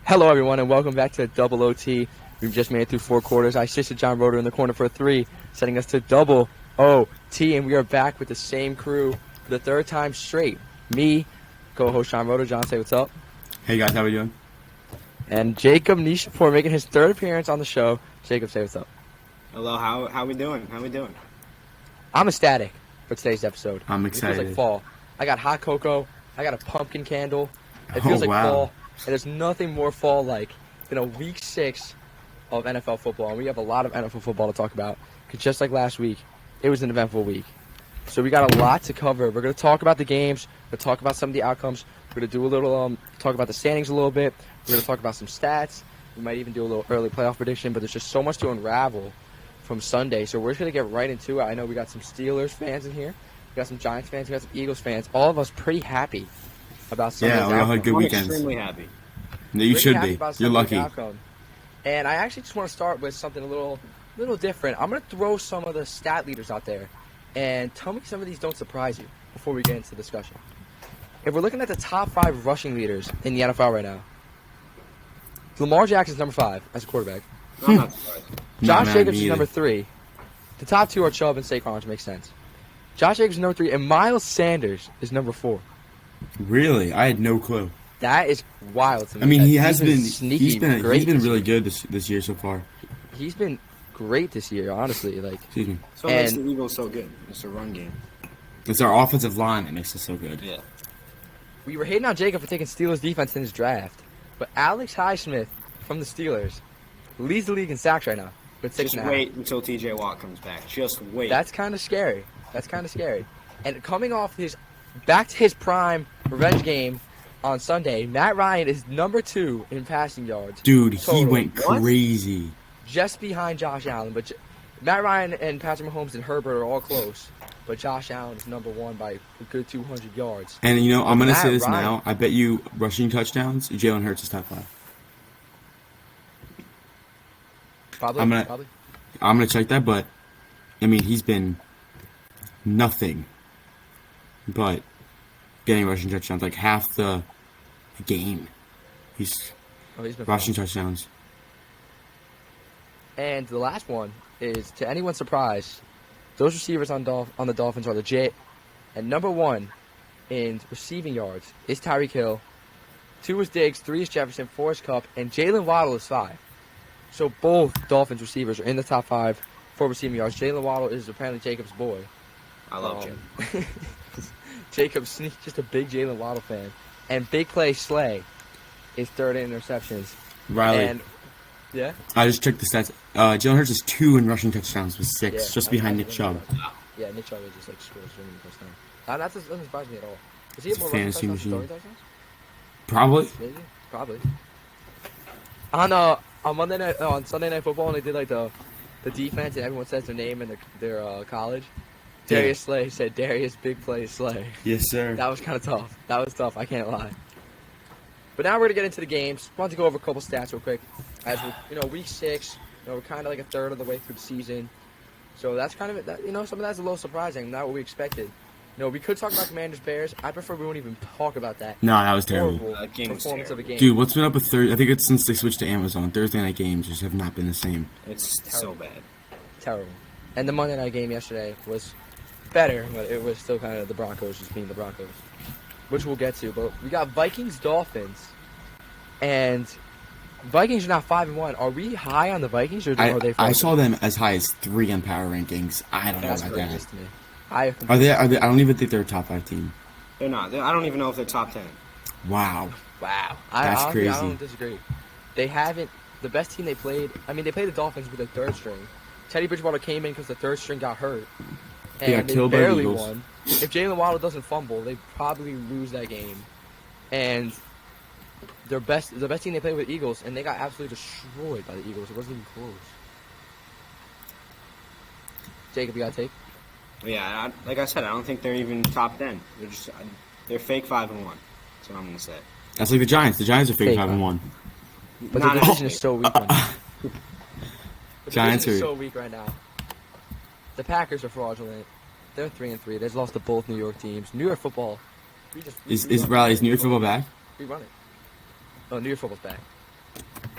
Hello, everyone, and welcome back to Double OT. We've just made it through 4 quarters. I assisted John Roeder in the corner for a 3, setting us to Double OT, and we are back with the same crew for the 3rd time straight. Me, co-host John Roeder. John, say what's up. Hey guys, how we doing? And Jacob Nishapur making his 3rd appearance on the show. Jacob, say what's up. Hello, how we doing? How we doing? I'm ecstatic for today's episode. I'm excited. It feels like fall. I got hot cocoa. I got a pumpkin candle. It feels like wow. fall. And there's nothing more fall-like than a week 6 of NFL football. And we have a lot of NFL football to talk about. Because just like last week, it was an eventful week. So we got a lot to cover. We're going to talk about the games. We're going to talk about some of the outcomes. We're going to do a little, talk about the standings a little bit. We're going to talk about some stats. We might even do a little early playoff prediction. But there's just so much to unravel from Sunday. So we're just going to get right into it. I know we got some Steelers fans in here. We got some Giants fans. We got some Eagles fans. All of us pretty happy about Sunday's Yeah, we all had good I'm weekends. extremely happy. No, you should happy be. about You're Sunday's lucky. outcome. And I actually just want to start with something a little different. I'm going to throw some of the stat leaders out there and tell me some of these don't surprise you before we get into the discussion. If we're looking at the top 5 rushing leaders in the NFL right now, Lamar Jackson's number 5 as a quarterback. No, I'm not surprised. Josh man, Jacobs me is either. number 3. The top 2 are Chubb and Saquon, which makes sense. Josh Jacobs is number 3, and Miles Sanders is number 4. Really? I had no clue. That is wild to me. I mean, he He's has been sneaky he's been great this really year. good this year so far. He's been great this year, honestly. Like, Excuse me. So what makes And- the Eagles so good? It's a run game. It's our offensive line that makes us so good. Yeah. we were hating on Jacob for taking Steelers defense in his draft, but Alex Highsmith from the Steelers leads the league in sacks right now with 6 Just and a half. wait until TJ Watt comes back. Just wait. That's kind of scary. And coming off back to his prime revenge game on Sunday, Matt Ryan is number 2 in passing yards. Dude, he Total. went What? crazy. Just behind Josh Allen. But Matt Ryan and Patrick Mahomes and Herbert are all close. But Josh Allen is number 1 by a good 200 yards. And you know, I'm gonna Matt say this Ryan. now. I bet you rushing touchdowns, Jalen Hurts is top 5. Probably. I'm gonna- Probably. I'm gonna check that, but I mean, he's been nothing but getting rushing touchdowns, like half the game. He's Oh, he's been rushing fine. touchdowns. And the last one is, to anyone's surprise, those receivers on the Dolphins are legit. And number 1 in receiving yards is Tyreek Hill. 2 is Diggs, 3 is Jefferson, 4 is Kupp, and Jalen Waddle is 5. So both Dolphins receivers are in the top 5 for receiving yards. Jalen Waddle is apparently Jacob's boy. I love Jim. Jacob's just a big Jalen Waddle fan. And Big Play Slay is 3rd in interceptions. Riley, And yeah. I just checked the stats. Jalen Hurts is 2 in rushing touchdowns with 6, Yeah, just I- behind I Nick think Chubb. Yeah, Nick Chubb just like scores so many touchdowns. That doesn't surprise me at all. Is he It's have more a rushing fantasy touchdowns than machine. throwing touchdowns? Probably. Maybe, probably. On Monday night, on Sunday Night Football, when they did like the defense and everyone says their name and their college. Yeah. Darius Slay said Darius Big Play Slay. Yes, sir. That was kind of tough. That was tough. I can't lie. But now we're gonna get into the games. Want to go over a couple stats real quick. As we, week 6, we're kind of like a third of the way through the season. So that's kind of it. Some of that's a little surprising. Not what we expected. We could talk about Commanders Bears. I prefer we won't even talk about that. No, that was terrible. Horrible That game was performance of a game. Dude, what's been up with I think it's since they switched to Amazon. Thursday night games just have not been the same. It's so bad. Terrible. And the Monday night game yesterday was better, but it was still kind of the Broncos just being the Broncos, which we'll get to. But we got Vikings Dolphins, and Vikings are now 5-1. Are we high on the Vikings, or are they? I saw them as high as 3 on power rankings. I don't know That's about Crazy that. to me. I Are they? I don't even think they're a top 5 team. They're not. I don't even know if they're top 10. Wow. Wow. That's Honestly, I crazy. don't disagree. They haven't. The best team they played. I mean, they played the Dolphins with their 3rd string. Teddy Bridgewater came in because the 3rd string got hurt. They got And killed by the barely Eagles. won. If Jalen Waddle doesn't fumble, they probably lose that game. And the best team they played with Eagles, and they got absolutely destroyed by the Eagles. It wasn't even close. Jacob, you got a take? Yeah, like I said, I don't think they're even top 10. They're fake 5-1. That's what I'm gonna say. That's like the Giants. The Giants are fake Fake 5-1. But Not the at division all. is so weak right now. The Giants division is are- so weak right now. The Packers are fraudulent. They're 3-3. They've lost to both New York teams. New York football. We Is Riley, is New York football back? We run it. Oh, New York football's back.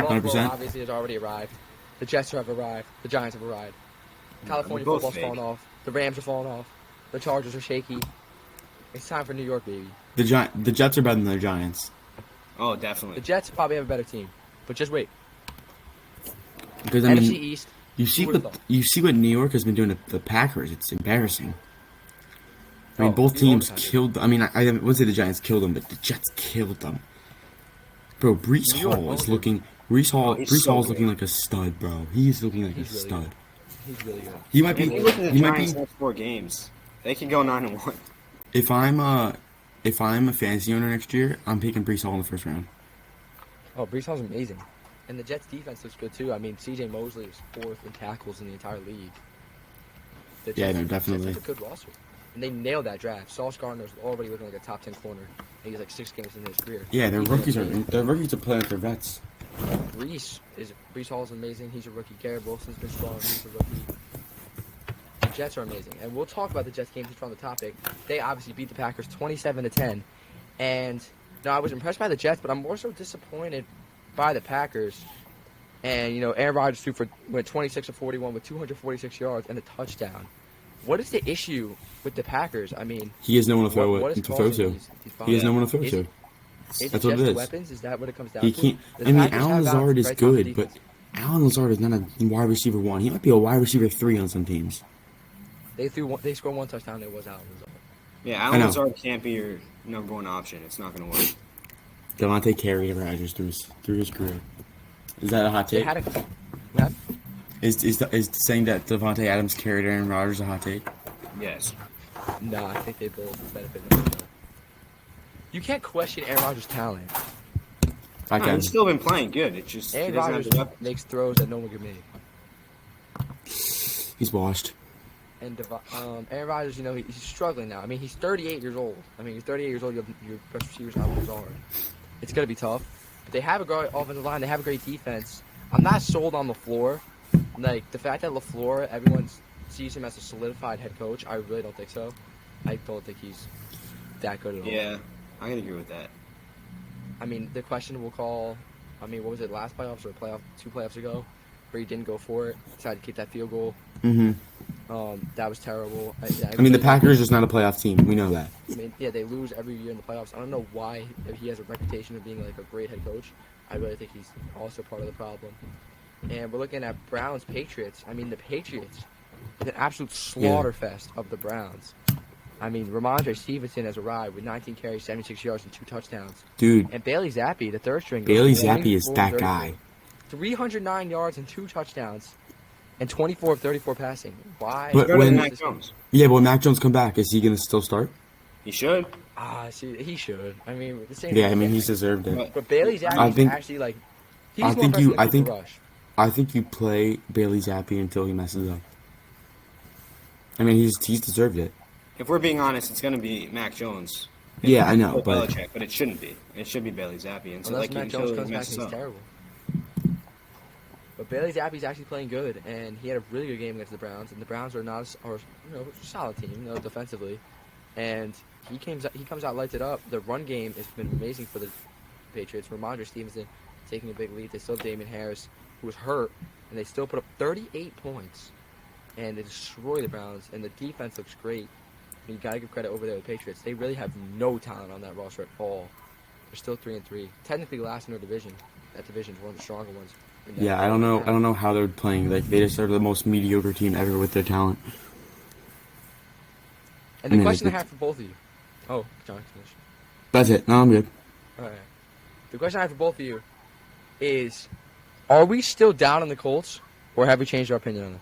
Buffalo 100%. obviously has already arrived. The Jets have arrived. The Giants have arrived. California both football's fake. falling off. The Rams are falling off. The Chargers are shaky. It's time for New York, baby. The Jets are better than the Giants. Oh, The definitely. Jets probably have a better team, but just wait. Because I NFC mean, East. you see who would've what thought? New York has been doing to the Packers. It's embarrassing. I mean, Oh, both the teams overtime. killed. I mean, I wouldn't say the Giants killed them, but the Jets killed them. Bro, Brees New York Hall is owned looking. Brees Hall. he's Brees so Hall's good. looking like a stud, bro. He's looking like He's a really stud. good. He's really good. He might be. And you look at the He might Giants' be. next 4 games. They can go 9-1. If I'm a fantasy owner next year, I'm picking Brees Hall in the first round. Oh, Brees Hall's amazing. And the Jets' defense looks good, too. I mean, C.J. Mosley is 4th in tackles in the entire league. The Yeah, Jets- no, definitely. The Jets have a good roster. And they nailed that draft. Sauce Gardner's already looking like a top 10 corner. And he's like 6 games into his career. Yeah, their He's rookies are amazing. playing with their vets. Brees Hall is amazing. He's a rookie. Garrett Wilson's been strong. He's a rookie. The Jets are amazing. And we'll talk about the Jets game since we're on the topic. They obviously beat the Packers 27-10. And no, I was impressed by the Jets, but I'm more so disappointed by the Packers. And, Aaron Rodgers went 26 of 41 with 246 yards and a touchdown. What is the issue with the Packers? I mean, He has no one to throw what it is to throw causing to. these He has problems? no one to throw Is to. it- Is That's it what just it the is. weapons? Is that what it comes down He to? can't. The I mean, Packers Alan have Lazard is very talented good, but defense. Alan Lazard is not a wide receiver 1. He might be a wide receiver 3 on some teams. They scored 1 touchdown. It was Allen Lazard. Yeah, I Alan know. Lazard can't be your number 1 option. It's not going to work. Devontae carried Rodgers through his career. Is that a hot They take? had a what? Is saying that Devontae Adams carried Aaron Rodgers a hot take? Yes. No, I think they both benefit from each other. You can't question Aaron Rodgers' talent. I No, can. he's still been playing good. It's just he Aaron doesn't Rodgers have the weapons. makes throws that no one can make. He's washed. And Aaron Rodgers, he's struggling now. I mean, he's 38 years old. You have your best receivers out Lazard. It's going to be tough. But they have a great offensive line. They have a great defense. I'm not sold on LaFleur. Like, the fact that LaFleur, everyone sees him as a solidified head coach, I really don't think so. I don't think he's that good at all. Yeah, I can agree with that. I mean, the questionable call, what was it, last playoffs or 2 playoffs ago, where he didn't go for it, decided to kick that field goal. Mm-hmm. That was terrible. I mean, the Packers is not a playoff team. We know that. I mean, yeah, they lose every year in the playoffs. I don't know why he has a reputation of being like a great head coach. I really think he's also part of the problem. And we're looking at Browns Patriots. I mean, the Patriots is an absolute slaughter fest of the Browns. I mean, Ramondre Stevenson has arrived with 19 carries, 76 yards, and 2 touchdowns. Dude, And Bailey Zappi, the third string. Bailey goes Zappi is 24 that 34. guy. 309 yards and 2 touchdowns, and 24 of 34 passing. Why? But Better when- than Mac Jones. Yeah, but when Mac Jones come back, is he going to still start? He should. See, he should. I mean, the same. Yeah, I mean, he's deserved it. But But Bailey Zappi I is think- actually like. He's I more think impressive you- than I think- Cooper Rush. I think you play Bailey Zappi until he messes up. I mean, he's deserved it. if we're being honest, it's going to be Mac Jones. Yeah, I know, Or but Belichick, but it shouldn't be. It should be Bailey Zappi. And so, Unless like, Mac until Jones he comes back and messes he's up. terrible. But Bailey Zappi's actually playing good, and he had a really good game against the Browns. And the Browns are not a a solid team, defensively. And he comes out, lights it up. The run game has been amazing for the Patriots. Ramondre Stevenson taking a big lead. They still have Najee Harris, who was hurt, and they still put up 38 points. And they destroy the Browns, and the defense looks great. You gotta give credit over there to the Patriots. They really have no talent on that roster at all. They're still 3-3, technically last in their division. That division's one of the stronger ones. yeah, I don't know how they're playing. Like, they just are the most mediocre team ever with their talent. And the I mean, question I like, have for both of you. Oh, John, finish. That's it. No, I'm good. All right. The question I have for both of you is: are we still down on the Colts, or have we changed our opinion on them?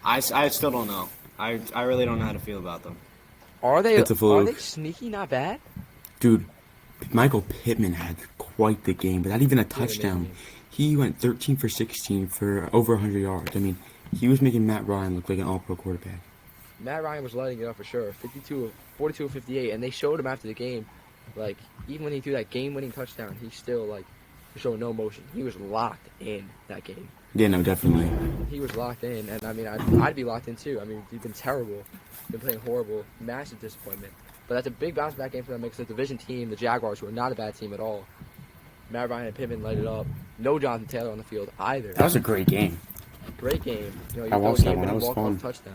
I still don't know. I really don't know how to feel about them. Are they It's a fluke. sneaky, not bad? Dude, Michael Pittman had quite the game, but not even a touchdown. game. He went 13 for 16 for over 100 yards. I mean, he was making Matt Ryan look like an all-pro quarterback. Matt Ryan was lighting it up for sure. 42 of 58, and they showed him after the game. Like, even when he threw that game-winning touchdown, he still, showed no emotion. He was locked in that game. Yeah, no, definitely. He was locked in, and I mean, I'd be locked in too. I mean, he's been terrible, been playing horrible, massive disappointment. But that's a big bounce back game for them against a division team, the Jaguars, who are not a bad team at all. Matt Ryan and Pittman light it up. No Jonathan Taylor on the field either. That was a great game. Great game. You know, you I throw watched a that game one. and That was walk-off fun. touchdown.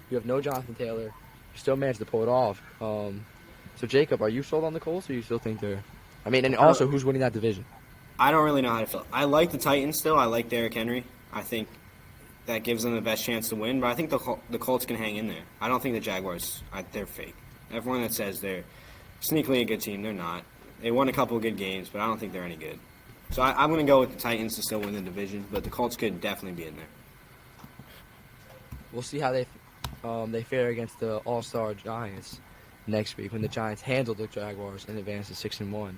You have no Jonathan Taylor. You still managed to pull it off. So Jacob, are you sold on the Colts, or you still think they're? I mean, and also, who's winning that division? I don't really know how to feel. I like the Titans still. I like Derrick Henry. I think that gives them the best chance to win. But I think the Colts can hang in there. I don't think the Jaguars. They're fake. Everyone that says they're sneakily a good team, they're not. They won a couple of good games, but I don't think they're any good. So I'm going to go with the Titans to still win the division, but the Colts could definitely be in there. We'll see how they fare against the All-Star Giants next week when the Giants handle the Jaguars and advance to 6-1.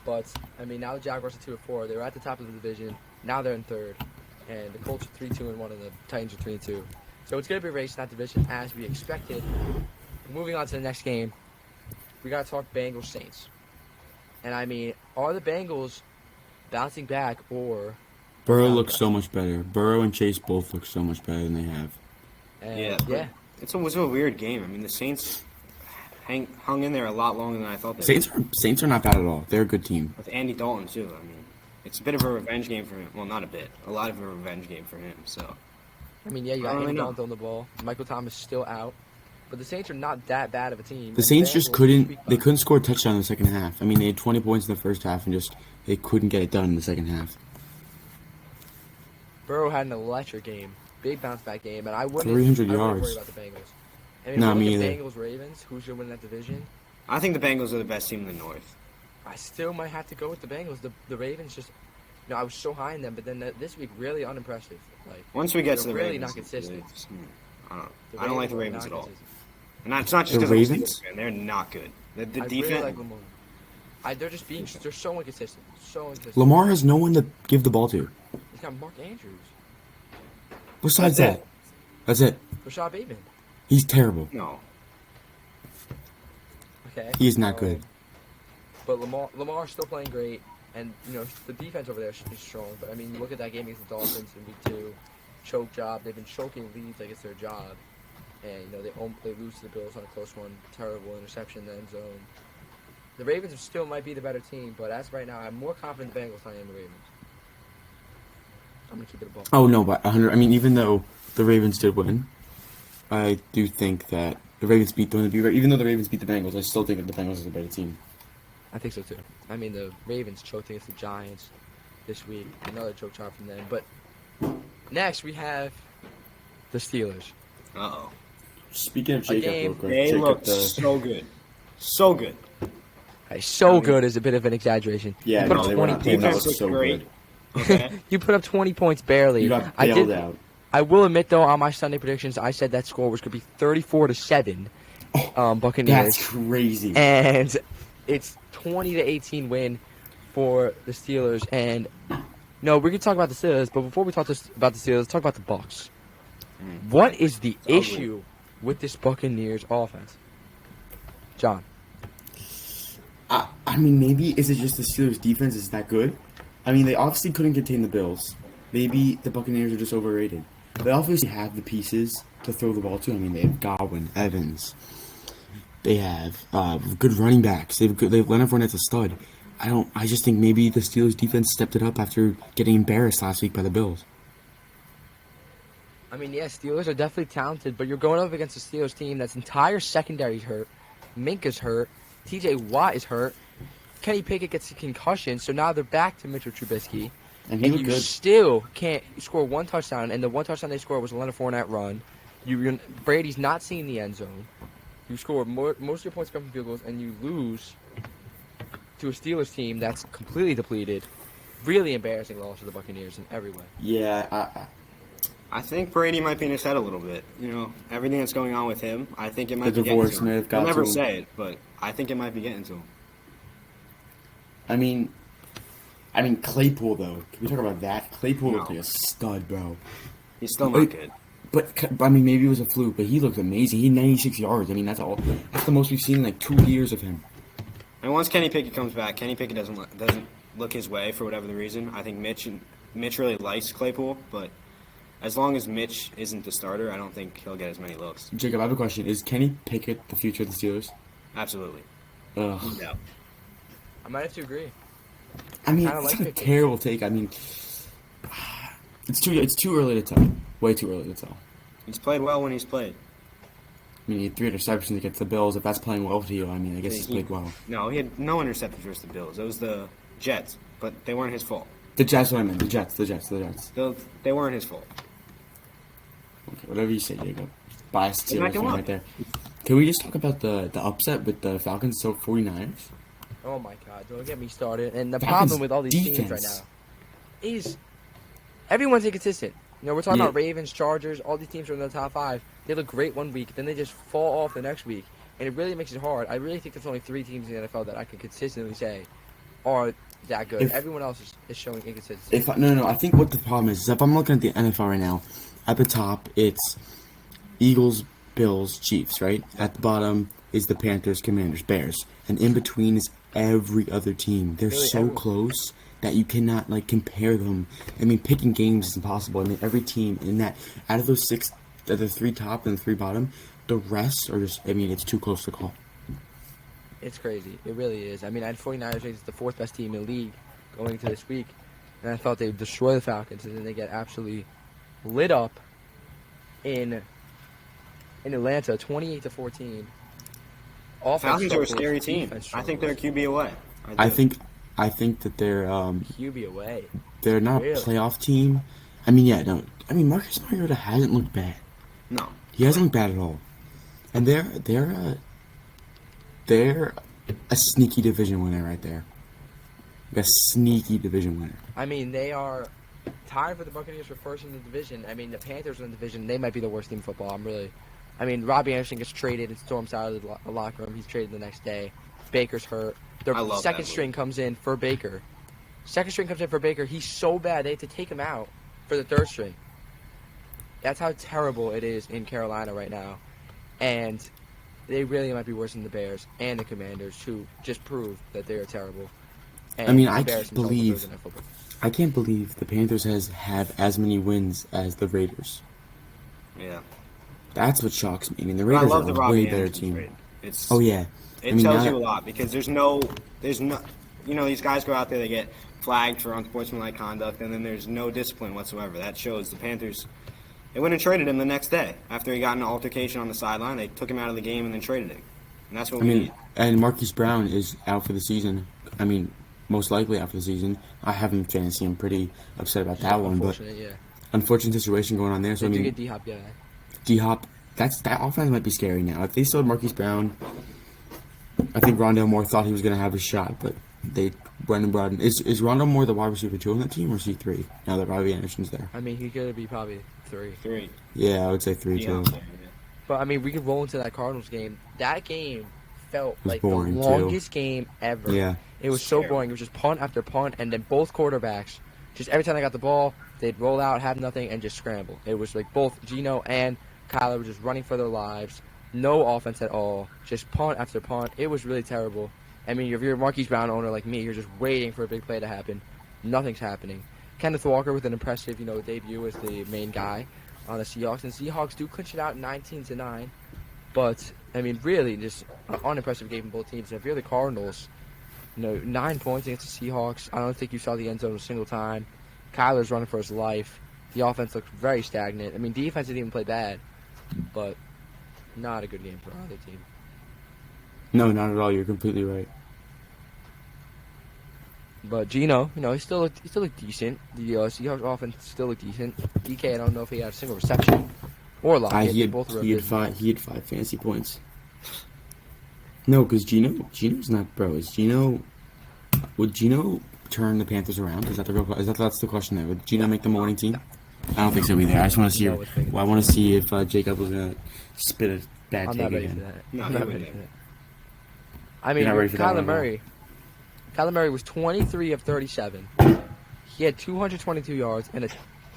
But I mean, now the Jaguars are 2-4. They were at the top of the division. Now they're in third, and the Colts are 3-2-1, and the Titans are 3-2. So it's going to be a race in that division as we expected. Moving on to the next game, we got to talk Bengals Saints. And I mean, are the Bengals bouncing back or? Burrow looks so much better. Burrow and Chase both look so much better than they have. And yeah. It was a weird game. I mean, the Saints hung in there a lot longer than I thought they Saints are not bad at all. They're a good team. would. With Andy Dalton, too. I mean, it's a bit of a revenge game for him. Well, not a bit. A lot of a revenge game for him, so. I mean, yeah, you I got don't Andy really know. Dalton throwing the ball. Michael Thomas still out. But the Saints are not that bad of a team. The Saints just couldn't score a touchdown in the second half. I mean, they had 20 points in the first half and they couldn't get it done in the second half. Burrow had an electric game. Big bounce back game, and I wouldn't 300 worry yards. about the Bengals. I mean, No, if me you look either. at Bengals Ravens, who's gonna win that division? I think the Bengals are the best team in the North. I still might have to go with the Bengals. The Ravens just, I was so high in them, but then this week really unimpressive. Like Once we get to they're the really Ravens, not consistent. I don't like the are Ravens not at all. consistent. And it's not just The because I'm a Ravens? Steelers fan. They're not good. The I defense. really like Lamar. They're so inconsistent. So inconsistent. Lamar has no one to give the ball to. He's got Mark Andrews, Besides That's that, that's it. Rashad Bateman. He's terrible. No. Okay. He is not good. But Lamar's still playing great, and the defense over there is strong. But I mean, you look at that game against the Dolphins in week 2, choke job. They've been choking leads like it's their job, and they lose to the Bills on a close one, terrible interception in the end zone. The Ravens still might be the better team, but as of right now, I'm more confident in the Bengals than I am the Ravens. I'm gonna keep it a ball. Oh no, but 100. I mean, even though the Ravens did win, I do think that the Ravens beat the even though the Ravens beat the Bengals, I still think that the Bengals is a better team. I think so too. I mean, the Ravens choked against the Giants this week. Another choke job from them. But next we have the Steelers. Uh-oh. Speaking of game. Jacob, real quick, They Jacob, look so good. So good. Hey, so good is a bit of an exaggeration. Yeah, you put no, up they 20 were not playing that Defense looked looked so great. good. Okay. You put up 20 points barely. You got I bailed did. out. I will admit though, on my Sunday predictions, I said that score was going to be 34-7, Buccaneers, That's crazy. and it's 20-18 win for the Steelers. And no, we can talk about the Steelers, but before we talk about the Steelers, let's talk about the Bucs. What is the ugly. issue with this Buccaneers offense, John? I mean, maybe is it just the Steelers' defense is that good? I mean, they obviously couldn't contain the Bills. Maybe the Buccaneers are just overrated. They obviously have the pieces to throw the ball to. I mean, they have Godwin, Evans. They have good running backs. They have Leonard Fournette's a stud. I just think maybe the Steelers' defense stepped it up after getting embarrassed last week by the Bills. I mean, yeah, Steelers are definitely talented, but you're going up against a Steelers team that's entire secondary's hurt. Minka's hurt. T.J. Watt is hurt. Kenny Pickett gets a concussion, so now they're back to Mitchell Trubisky. And he And looked you good. still can't score one touchdown, and the one touchdown they scored was a Leonard Fournette run. Brady's not seeing the end zone. You score most of your points come from field goals, and you lose to a Steelers team that's completely depleted. Really embarrassing loss to the Buccaneers in every way. Yeah, I think Brady might be in his head a little bit. Everything that's going on with him, I think it might The be getting divorce to may him. have got He'll never to him. say it, but I think it might be getting to him. I mean, Claypool though. Can we talk about that? Claypool looked No. like a stud, bro. He's still not good. But I mean, maybe it was a fluke, but he looked amazing. He had 96 yards. I mean, that's all. That's the most we've seen in like 2 years of him. And once Kenny Pickett comes back, Kenny Pickett doesn't look his way for whatever the reason. I think Mitch really likes Claypool, but as long as Mitch isn't the starter, I don't think he'll get as many looks. Jacob, I have a question. Is Kenny Pickett the future of the Steelers? Absolutely. Ugh. No. I might have to agree. I mean, Kinda it's like not a Pickens. terrible take. I mean, it's too early to tell. Way too early to tell. He's played well when he's played. I mean, he had 3 interceptions against the Bills. If that's playing well to you, I mean, I guess he's played well. No, he had no interceptions versus the Bills. It was the Jets, but they weren't his fault. The Jets, what I meant. The Jets. They weren't his fault. Okay, whatever you say, Jacob. Biased Then I Steelers can fan look. right there. Can we just talk about the upset with the Falcons, so 49ers? Oh my God! Don't get me started. And the Falcons problem with all these teams right defense. now is everyone's inconsistent. You know, we're talking Yeah. about Ravens, Chargers. All these teams are in the top 5. They look great one week, then they just fall off the next week, and it really makes it hard. I really think there's only 3 teams in the NFL that I can consistently say are that good. Everyone else is showing inconsistency. No, I think what the problem is if I'm looking at the NFL right now, at the top it's Eagles, Bills, Chiefs, right? At the bottom is the Panthers, Commanders, Bears, and in between is every other team. They're Really, so everyone. close that you cannot like compare them. I mean, picking games is impossible. I mean, every team in that out of those 6, the 3 top and the 3 bottom, the rest are just. I mean, it's too close to call. It's crazy. It really is. I mean, I had 49ers ranked as the 4th best team in the league going into this week, and I thought they would destroy the Falcons, and then they get absolutely lit up in Atlanta, 28-14. Offense Falcons are a struggles, scary team. defense I think they're a struggles. QB away. I do. think that QB away. they're not Really? a playoff team. I mean, yeah, no. I mean, Marcus Mariota hasn't looked bad. No. He hasn't looked bad at all, and they're a sneaky division winner right there. Like a sneaky division winner. I mean, they are tied for the Buccaneers for first in the division. I mean, the Panthers are in the division. They might be the worst team in football. I mean, Robbie Anderson gets traded and storms out of the locker room. He's traded the next day. Baker's hurt. Their I love second that string comes in for Baker. He's so bad they have to take him out for the third string. That's how terrible it is in Carolina right now. And they really might be worse than the Bears and the Commanders, who just proved that they are terrible. And I mean, I embarrass can't themselves on believe- Thursday Night Football. I can't believe the Panthers have as many wins as the Raiders. Yeah. That's what shocks me. I mean, the But I Raiders love are the a Robbie way better Anderson team. trade. It's Oh yeah, It I mean, tells now- you a lot because there's no, you know, these guys go out there, they get flagged for unsportsmanlike conduct, and then there's no discipline whatsoever. That shows the Panthers. They went and traded him the next day after he got in an altercation on the sideline. They took him out of the game and then traded him, and that's what I we mean, need. and Marquise Brown is out for the season. I mean, most likely out for the season. I have him in fantasy. I'm pretty upset about that one, but Unfortunate, yeah. unfortunate situation going on there. So They I do mean, get D-Hop, yeah. D-Hop, that offense might be scary now. If they still had Marquise Brown, I think Rondale Moore thought he was going to have a shot, but they went and brought in. Is Rondale Moore the wide receiver 2 on that team, or is he 3 now that Robbie Anderson's there? I mean, he could be probably 3. 3. Yeah, I would say 3 Yeah. too. But, I mean, we could roll into that Cardinals game. That game felt was like boring, the too. longest game ever. Yeah. It was so boring. It was just punt after punt, and then both quarterbacks, just every time they got the ball, they'd roll out, have nothing, and just scramble. It was like both Gino and Kyler were just running for their lives. No offense at all. Just punt after punt. It was really terrible. I mean, if you're a Marquise Brown owner like me, you're just waiting for a big play to happen. Nothing's happening. Kenneth Walker with an impressive, debut as the main guy on the Seahawks. And Seahawks do clinch it out 19-9. But, I mean, really, just an unimpressive game from both teams. And if you're the Cardinals, 9 points against the Seahawks. I don't think you saw the end zone a single time. Kyler's running for his life. The offense looked very stagnant. I mean, defense didn't even play bad, but not a good game for either team. No, not at all. You're completely right. But Gino, he still looked decent. The Seahawks offense still looked decent. DK, I don't know if he had a single reception or Lockett. He They both were had good. 5. He had 5 fantasy points. No, because Gino's not, bro. Would Gino turn the Panthers around? Is that the real? That's the question there? Would Gino make them a winning team? I don't think so either. I just want to see. No, it's big. I want to see if Jacob was gonna spit a bad I'm take not ready again. for that. No, I'm he not wouldn't. ready for that. I mean, You're not ready for that one Kyler at all. Murray. Kyler Murray was 23 of 37. He had 222 yards and an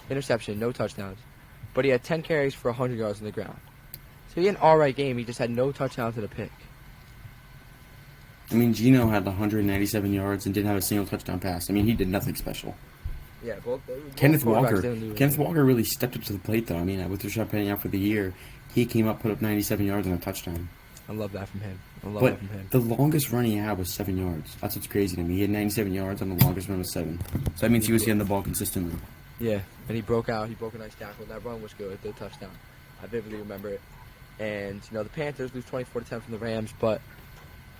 interception, no touchdowns. But he had 10 carries for 100 yards on the ground. So he had an alright game. He just had no touchdowns and a pick. I mean, Gino had 197 yards and didn't have a single touchdown pass. I mean, he did nothing special. Yeah, both Kenneth quarterbacks Walker. didn't do Kenneth anything. Walker really stepped up to the plate, though. I mean, with Rashad Penny out for the year, he came up, put up 97 yards and a touchdown. I love that from him. I love But that from him. the longest run he had was 7 yards. That's what's crazy to me. He had 97 yards, and the longest run was 7. So that means he was getting the ball consistently. Yeah, and he broke out. He broke a nice tackle. That run was good. The touchdown. I vividly remember it. And, the Panthers lose 24-10 from the Rams. But,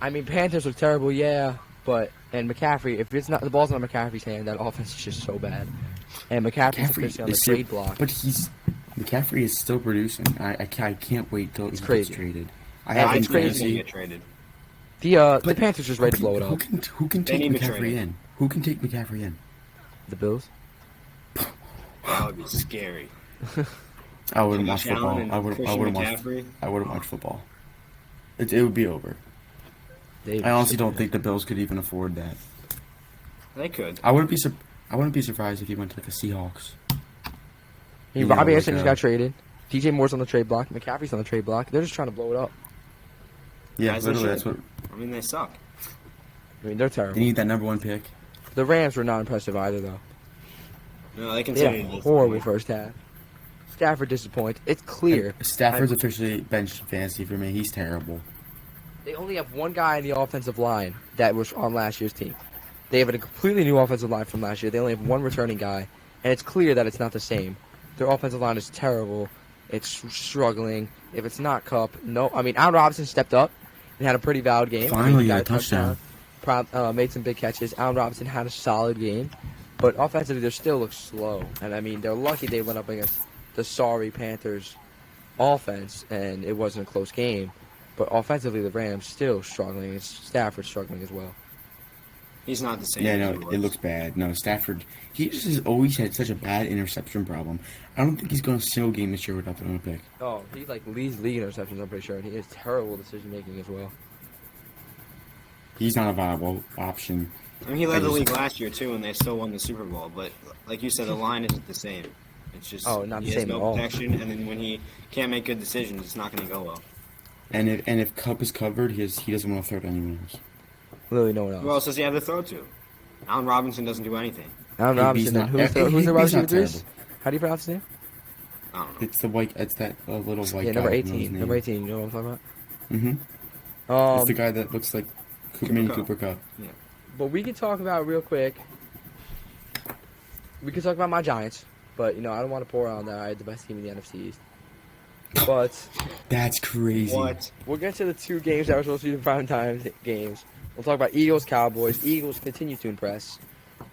Panthers look terrible, yeah. And McCaffrey, if it's not the ball's not in McCaffrey's hand, that offense is just so bad. And McCaffrey's officially on the trade block. But McCaffrey is still producing. I can't wait till he gets traded. It's crazy. To get traded. The Panthers just ready to blow it up. Who can take McCaffrey in? Who can take McCaffrey in? The Bills? That would be scary. I wouldn't watch football. I wouldn't watch football. It would be over. I honestly don't think the Bills could even afford that. They could. I wouldn't be surprised if he went to like a Seahawks. Robbie Anderson just got traded. DJ Moore's on the trade block. McCaffrey's on the trade block. They're just trying to blow it up. Yeah, Guys, literally, that's what. They suck. They're terrible. They need that number 1 pick. The Rams were not impressive either, though. No, they They had continue. a horrible first half. Stafford disappointed. It's clear. Stafford's officially benched fantasy for me. He's terrible. They only have one guy in the offensive line that was on last year's team. They have a completely new offensive line from last year. They only have one returning guy, and it's clear that it's not the same. Their offensive line is terrible. It's struggling. If it's not Kupp, no. Allen Robinson stepped up and had a pretty valid game. Finally, He got a touchdown. Made some big catches. Allen Robinson had a solid game, but offensively they still look slow. And they're lucky they went up against the sorry Panthers offense, and it wasn't a close game. But offensively, the Rams still struggling. It's Stafford struggling as well. He's not the same. Yeah, as no, he was. it looks bad. No, Stafford, he just has always had such a bad interception problem. I don't think he's going to single game this year without throwing a pick. Oh, he leads league interceptions, I'm pretty sure, and he has terrible decision making as well. He's not a viable option. He led the league last year too, and they still won the Super Bowl. But like you said, the line isn't the same. It's just not the he has same no at all. protection, and then when he can't make good decisions, it's not going to go well. And if Kupp is covered, he doesn't want to throw to anyone else. Literally no one else. Who else does he have to throw to? Allen Robinson doesn't do anything. Allen Robinson. not- Who's the he's wide not receiver? terrible. How do you pronounce his name? I don't know. It's the white. It's that little white guy. Number I don't know his 18. name. Number 18. You know what I'm talking Mm-hmm. about? It's the guy that looks like Mini Kupp. Cooper Cup. But we can talk about real quick. We can talk about my Giants, but I don't want to pour on that. I had the best team in the NFC East. But That's crazy. What? we'll get to the two games that were supposed to be the prime time games. We'll talk about Eagles, Cowboys. Eagles continue to impress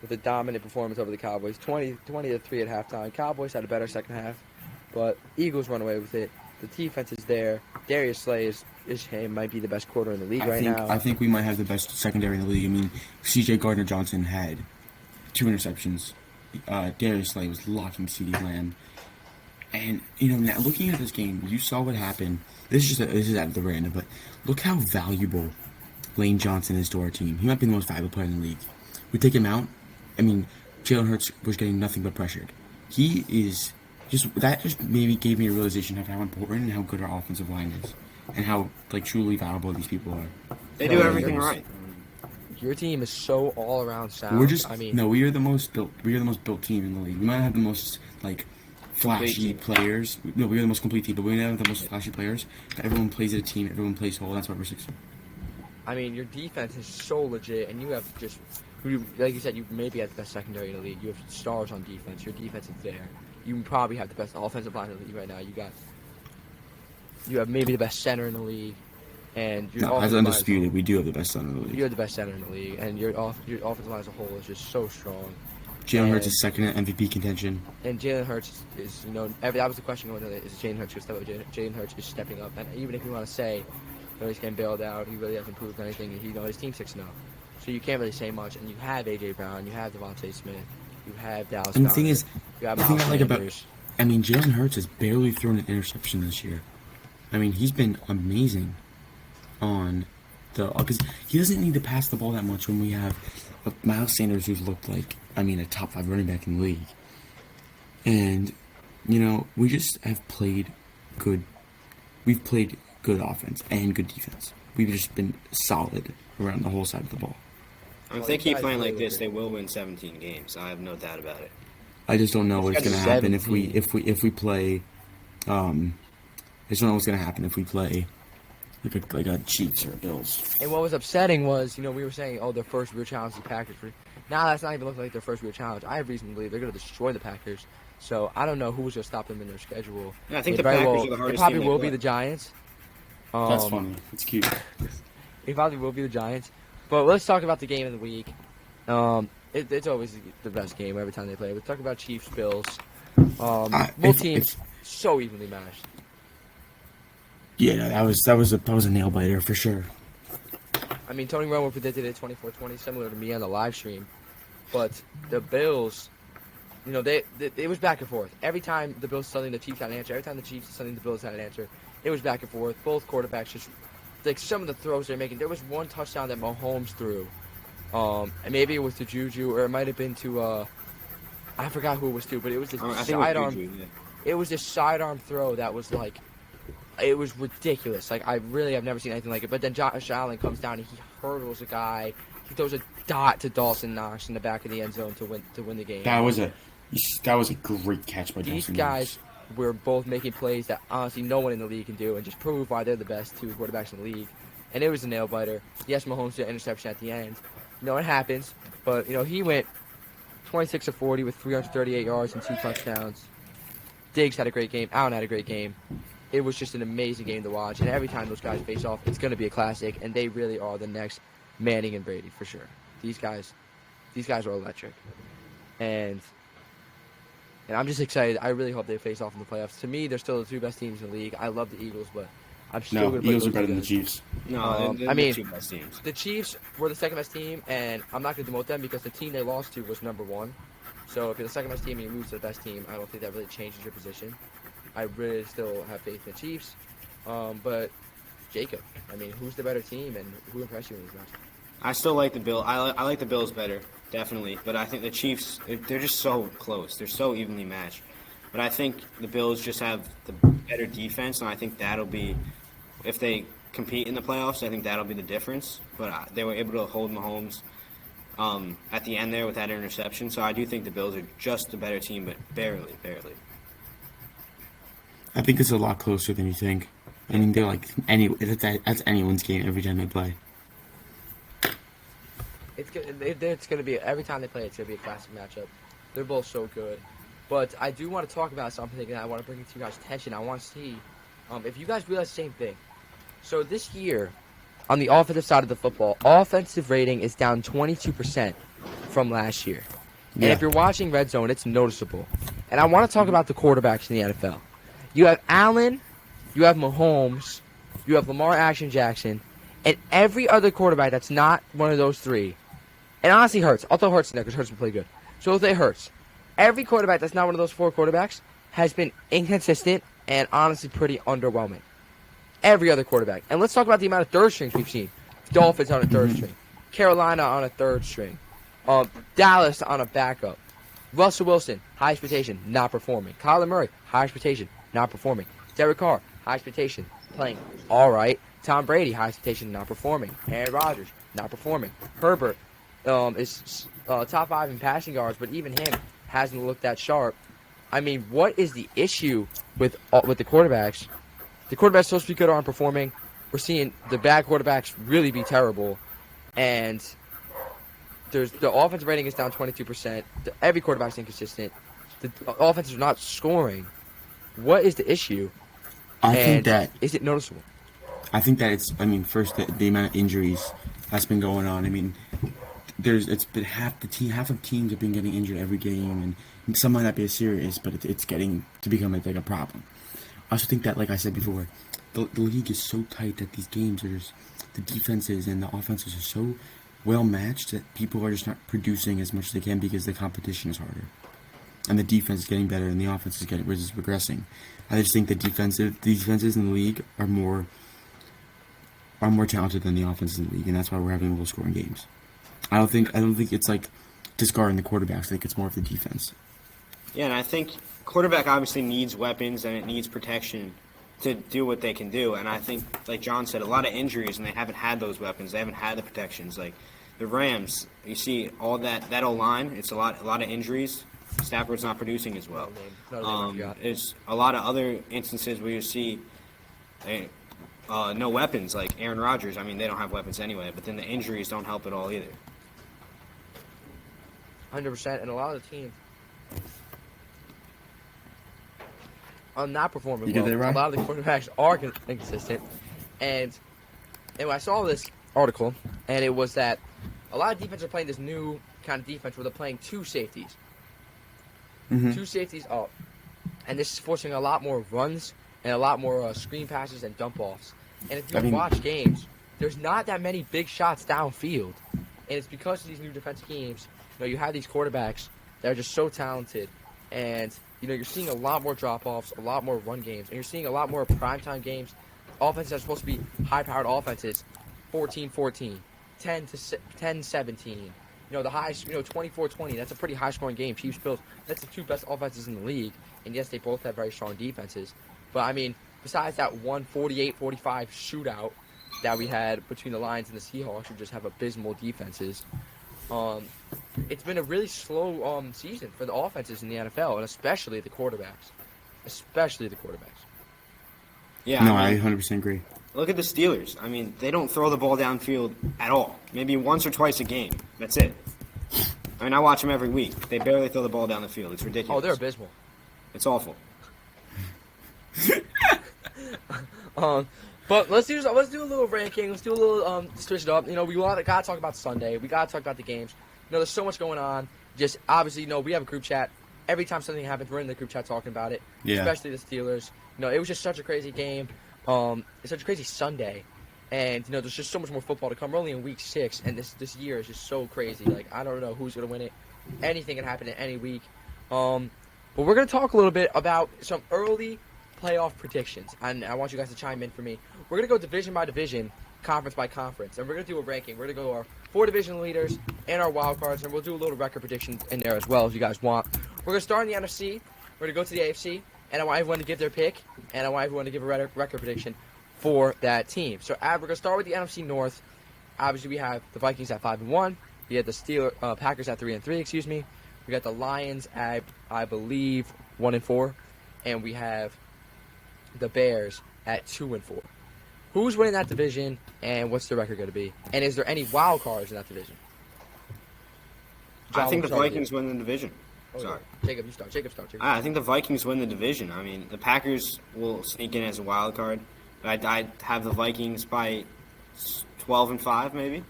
with a dominant performance over the Cowboys, 20-3 at halftime. Cowboys had a better second half, but Eagles run away with it. The defense is there. Darius Slay might be the best quarter in the league now. I think we might have the best secondary in the league. C.J. Gardner-Johnson had 2 interceptions. Darius Slay was locking CeeDee Lamb. And, now looking at this game, you saw what happened. This is out of the random, but look how valuable Lane Johnson is to our team. He might be the most valuable player in the league. We take him out. Jalen Hurts was getting nothing but pressured. He is that just maybe gave me a realization of how important and how good our offensive line is, and how truly valuable these people are. They do everything right. Your team is so all around sound. We are the most built. We are the most built team in the league. We might have the most flashy players. No, we are the most complete team, but we don't have the most flashy players. Everyone plays as a team. Everyone plays whole. That's why we're 6. Your defense is so legit, and you have like you said, you maybe have the best secondary in the league. You have stars on defense. Your defense is there. You probably have the best offensive line in the league right now. You have maybe the best center in the league, and as undisputed, we do have the best center in the league. You have the best center in the league, and your offensive line as a whole is just so strong. Jalen Hurts is second in MVP contention. And Jalen Hurts is, that was the question going into it, is Jalen Hurts going to step up? Jalen Hurts is stepping up, and even if you want to say, he's getting bailed out, he really hasn't proved anything, and his team's 6-0. So you can't really say much, and you have A.J. Brown, you have Devontae Smith, you have Dallas And the Goedert, thing is, you have the thing I like about, Sanders. Jalen Hurts has barely thrown an interception this year. He's been amazing on because he doesn't need to pass the ball that much when we have Miles Sanders, who's looked like, a top 5 running back in the league. And, we just have played good. We've played good offense and good defense. We've just been solid around the whole side of the ball. If they keep playing like this, they will win 17 games. I have no doubt about it. I just don't know what's going to happen if we play. I just don't know what's going to happen if we play like a Chiefs or a Bills. And what was upsetting was, we were saying, their first real challenge is the Packers. Now that's not even looking like their first real challenge. I have reason to believe they're going to destroy the Packers. So I don't know who's going to stop them in their schedule. Yeah, I think the Packers are the hardest It probably team will they be play. the Giants. That's funny. It's cute. It probably will be the Giants. But let's talk about the game of the week. It's always the best game every time they play. Let's talk about Chiefs, Bills. Both teams so evenly matched. Yeah, no, that was a nail biter for sure. I mean, Tony Romo predicted it 24-20, similar to me on the live stream. But the Bills, it was back and forth. Every time the Bills suddenly the Chiefs had an answer, every time the Chiefs suddenly the Bills had an answer, it was back and forth. Both quarterbacks just, like some of the throws they're making. There was one touchdown that Mahomes threw. And maybe it was to Juju, or it might have been to, I forgot who it was to, but it was this sidearm. Yeah. It was this sidearm throw that was like, it was ridiculous. Like, I really have never seen anything like it. But then Josh Allen comes down and he hurdles a guy. He throws a dot to Dawson Knox in the back of the end zone to win the game. That was a great catch by These Dawson guys Knox. were both making plays that honestly no one in the league can do, and just prove why they're the best two quarterbacks in the league. And it was a nail biter. Yes, Mahomes did an interception at the end. It happens. But he went 26 of 40 with 338 yards and 2 touchdowns. Diggs had a great game. Allen had a great game. It was just an amazing game to watch. And every time those guys face off, it's going to be a classic. And they really are the next Manning and Brady for sure. These guys are electric. And I'm just excited. I really hope they face off in the playoffs. To me, they're still the two best teams in the league. I love the Eagles, but I'm still No, going to Eagles are better than the Chiefs. No, they're the two best teams. The Chiefs were the second best team, and I'm not going to demote them because the team they lost to was number one. So if you're the second best team and you lose to the best team, I don't think that really changes your position. I really still have faith in the Chiefs. But Jacob, who's the better team and who impressed you in these matches? I still like the Bills. I like the Bills better, definitely. But I think the Chiefs, they're just so close. They're so evenly matched. But I think the Bills just have the better defense, and I think that'll be, if they compete in the playoffs, I think that'll be the difference. But they were able to hold Mahomes at the end there with that interception. So I do think the Bills are just the better team, but barely. I think it's a lot closer than you think. They're like that's anyone's game every time they play. It's going to be, every time they play, it's going to be a classic matchup. They're both so good. But I do want to talk about something that I want to bring to you guys' attention. I want to see if you guys realize the same thing. So this year, on the offensive side of the football, offensive rating is down 22% from last year. And if you're watching Red Zone, it's noticeable. And I want to talk about the quarterbacks in the NFL. You have Allen, you have Mahomes, you have Lamar Action Jackson, and every other quarterback that's not one of those three. And honestly, Hurts. I'll throw Hurts in there because Hurts will play good. So if they Hurts. Every quarterback that's not one of those four quarterbacks has been inconsistent and honestly pretty underwhelming. Every other quarterback. And let's talk about the amount of third strings we've seen. Dolphins on a third string. Carolina on a third string. Dallas on a backup. Russell Wilson, high expectation, not performing. Kyler Murray, high expectation, not performing. Derek Carr, high expectation, playing all right. Tom Brady, high expectation, not performing. Aaron Rodgers, not performing. Herbert is top 5 in passing yards, but even him hasn't looked that sharp. What is the issue with the quarterbacks? The quarterbacks supposed to be good aren't performing. We're seeing the bad quarterbacks really be terrible, and the offensive rating is down 22%. Every quarterback's inconsistent. The offenses are not scoring. What is the issue? I think that is it noticeable? I think that it's. First the amount of injuries that's been going on. It's been half of teams have been getting injured every game, and some might not be as serious, but it's getting to become like a problem. I also think that, like I said before, the league is so tight that these games are just, the defenses and the offenses are so well matched that people are just not producing as much as they can because the competition is harder, and the defense is getting better and the offense is regressing. I just think the defenses in the league are more talented than the offenses in the league, and that's why we're having low scoring games. I don't think it's like discarding the quarterbacks. I think it's more of the defense. Yeah, and I think quarterback obviously needs weapons and it needs protection to do what they can do. And I think, like John said, a lot of injuries, and they haven't had those weapons. They haven't had the protections. Like the Rams, you see all that O-line. It's a lot of injuries. Stafford's not producing as well. It's a lot of other instances where you see no weapons like Aaron Rodgers. I mean, they don't have weapons anyway, but then the injuries don't help at all either. 100%, and a lot of the teams are not performing You get well. that right? A lot of the quarterbacks are inconsistent, and I saw this article, and it was that a lot of defenses are playing this new kind of defense where they're playing two safeties. Mhm. Two safeties up. And this is forcing a lot more runs and a lot more screen passes and dump offs. And if you watch games, there's not that many big shots downfield. And it's because of these new defensive schemes. You have these quarterbacks that are just so talented. And, you're seeing a lot more drop-offs, a lot more run games. And you're seeing a lot more primetime games. Offenses that are supposed to be high-powered offenses. 14-14, 10-17. The highest, 24-20. That's a pretty high-scoring game. Chiefs, Bills, that's the two best offenses in the league. And yes, they both have very strong defenses. But, I mean, besides that 148-45 shootout that we had between the Lions and the Seahawks, who just have abysmal defenses, it's been a really slow season for the offenses in the NFL, and especially the quarterbacks. Yeah, No, I I mean, 100% agree. look at the Steelers. I mean, they don't throw the ball downfield at all. Maybe once or twice a game. That's it. I mean, I watch them every week. They barely throw the ball down the field. It's ridiculous. Oh, they're abysmal. It's awful. But let's do a little ranking. Let's do a little switch it up. We gotta talk about Sunday. We gotta talk about the games. There's so much going on. Just obviously, we have a group chat. Every time something happens, we're in the group chat talking about it. Yeah. Especially the Steelers. It was just such a crazy game. It's such a crazy Sunday, and there's just so much more football to come. We're only in week 6, and this year is just so crazy. Like, I don't know who's gonna win it. Anything can happen in any week. But we're gonna talk a little bit about some early playoff predictions, and I want you guys to chime in for me. We're gonna go division by division, conference by conference, and we're gonna do a ranking. We're gonna go our 4 division leaders and our wild cards, and we'll do a little record prediction in there as well if you guys want. We're gonna start in the NFC. We're gonna go to the AFC, and I want everyone to give their pick, and I want everyone to give a record prediction for that team. So we're gonna start with the NFC North. Obviously, we have the Vikings at 5-1. We have the Packers at 3-3. Excuse me. We got the Lions at, I believe, 1-4, and we have the Bears at 2-4. Who's winning that division, and what's the record going to be? And is there any wild cards in that division? I think the Vikings win the division. Sorry. Jacob, you start. Jacob. I think the Vikings win the division. I mean, the Packers will sneak in as a wild card. I'd have the Vikings by 12-5, maybe.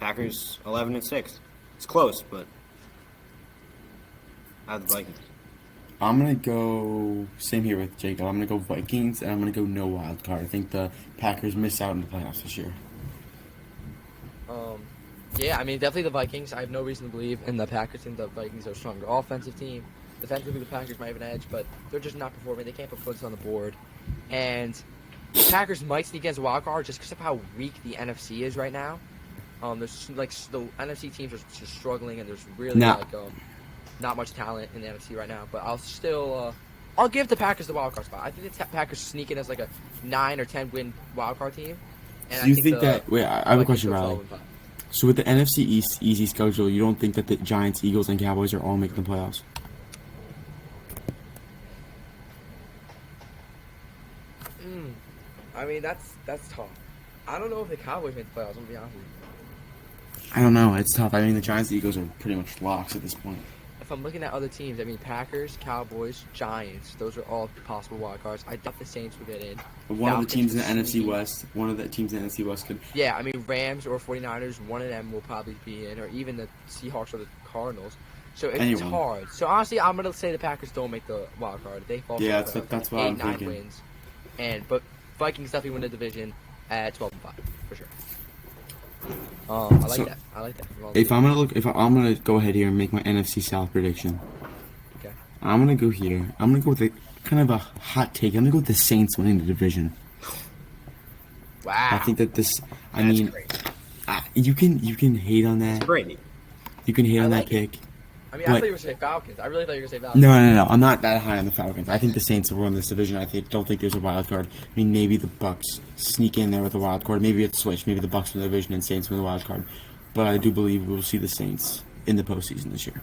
Packers 11-6. It's close, but I have the Vikings. I'm going to go, same here with Jacob. I'm going to go Vikings, and I'm going to go no wild card. I think the Packers miss out in the playoffs this year. Yeah, I mean, definitely the Vikings. I have no reason to believe in the Packers. I think the Vikings are a stronger offensive team. Defensively, the Packers might have an edge, but they're just not performing. They can't put points on the board. And the Packers might sneak against a wild card just because of how weak the NFC is right now. There's the NFC teams are just struggling, and there's really not much talent in the NFC right now. But I'll give the Packers the wild card spot. I think the Packers sneak in as like a 9 or 10 win wild card team. And So you think that? Wait, I have a question, Riley. So with the NFC East easy schedule, you don't think that the Giants, Eagles, and Cowboys are all making the playoffs? I mean, that's tough. I don't know if the Cowboys make the playoffs. I'm gonna be honest with you. I don't know. It's tough. I mean, the Giants, Eagles are pretty much locks at this point. If I'm looking at other teams, I mean, Packers, Cowboys, Giants, those are all possible wild cards. I doubt the Saints will get in. But one of the teams in the Falcons NFC West, could. Yeah, I mean, Rams or 49ers, one of them will probably be in, or even the Seahawks or the Cardinals. So it's hard. So honestly, I'm going to say the Packers don't make the wild card. They fall short of that's what I'm 8-9 thinking. wins. But Vikings definitely win the division at 12-5, for sure. I like that. If I'm gonna go ahead here and make my NFC South prediction. Okay. I'm gonna go here. I'm gonna go with kind of a hot take. I'm gonna go with the Saints winning the division. Wow. I think that this. That's great. You can hate on that. It's great. You can hate on like that pick. I mean, I thought you were going to say Falcons. I really thought you were going to say Falcons. No. I'm not that high on the Falcons. I think the Saints will win this division. Don't think there's a wild card. I mean, maybe the Bucks sneak in there with a wild card. Maybe it's switch. Maybe the Bucks win the division and Saints win the wild card. But I do believe we will see the Saints in the postseason this year.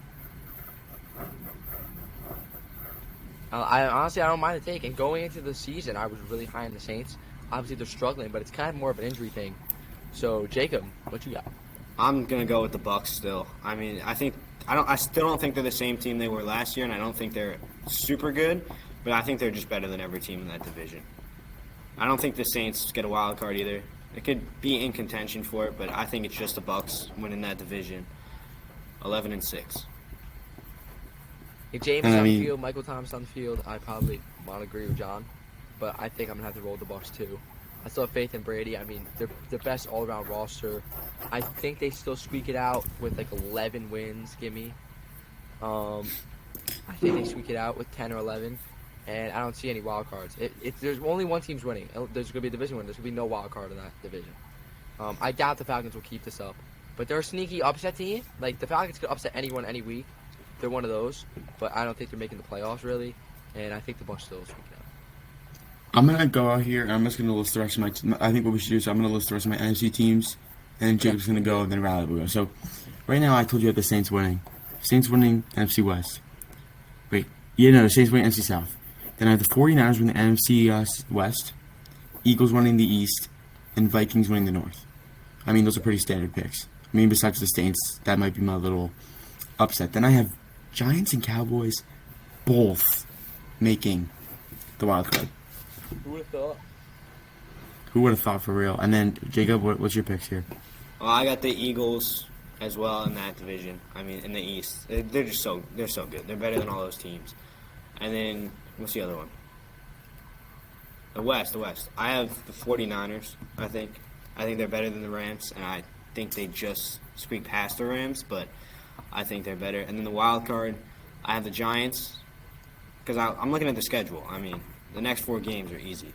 I honestly, I don't mind the take. And going into the season, I was really high on the Saints. obviously they're struggling, but it's kind of more of an injury thing. So Jacob, what you got? I'm gonna go with the Bucks still. I mean, I still don't think they're the same team they were last year, and I don't think they're super good, but I think they're just better than every team in that division. I don't think the Saints get a wild card either. It could be in contention for it, but I think it's just the Bucks winning that division, 11-6. If James And on I the mean- field, Michael Thomas on the field, I probably want to agree with John, but I think I'm gonna have to roll the Bucks too. I still have faith in Brady. I mean, they're the best all-around roster. I think they still squeak it out with like 11 wins. Give me. I think they squeak it out with 10 or 11, and I don't see any wild cards. There's only one team's winning. There's gonna be a division winner. There's gonna be no wild card in that division. I doubt the Falcons will keep this up, but they're a sneaky upset team. Like the Falcons could upset anyone any week. They're one of those, but I don't think they're making the playoffs really, and I think the Bucks still squeak it out. I'm gonna go out here and I'm just gonna list the rest of my. I think what we should do is I'm gonna list the rest of my NFC teams, and then Jacob's gonna go, and then Riley will go. So, right now I told you I have the Saints winning. Saints winning NFC West. Wait, yeah, no, the Saints winning NFC South. Then I have the 49ers winning the NFC West, Eagles winning the East, and Vikings winning the North. I mean, those are pretty standard picks. I mean, besides the Saints, that might be my little upset. Then I have Giants and Cowboys both making the wild card. Who would have thought? Who would have thought for real? And then Jacob, what's your picks here? Well, I got the Eagles as well in that division. I mean, in the East, they're so good. They're better than all those teams. And then what's the other one? The West. I have the 49ers. I think they're better than the Rams, and I think they just squeak past the Rams, but I think they're better. And then the wild card, I have the Giants because I'm looking at the schedule. I mean, the next 4 games are easy.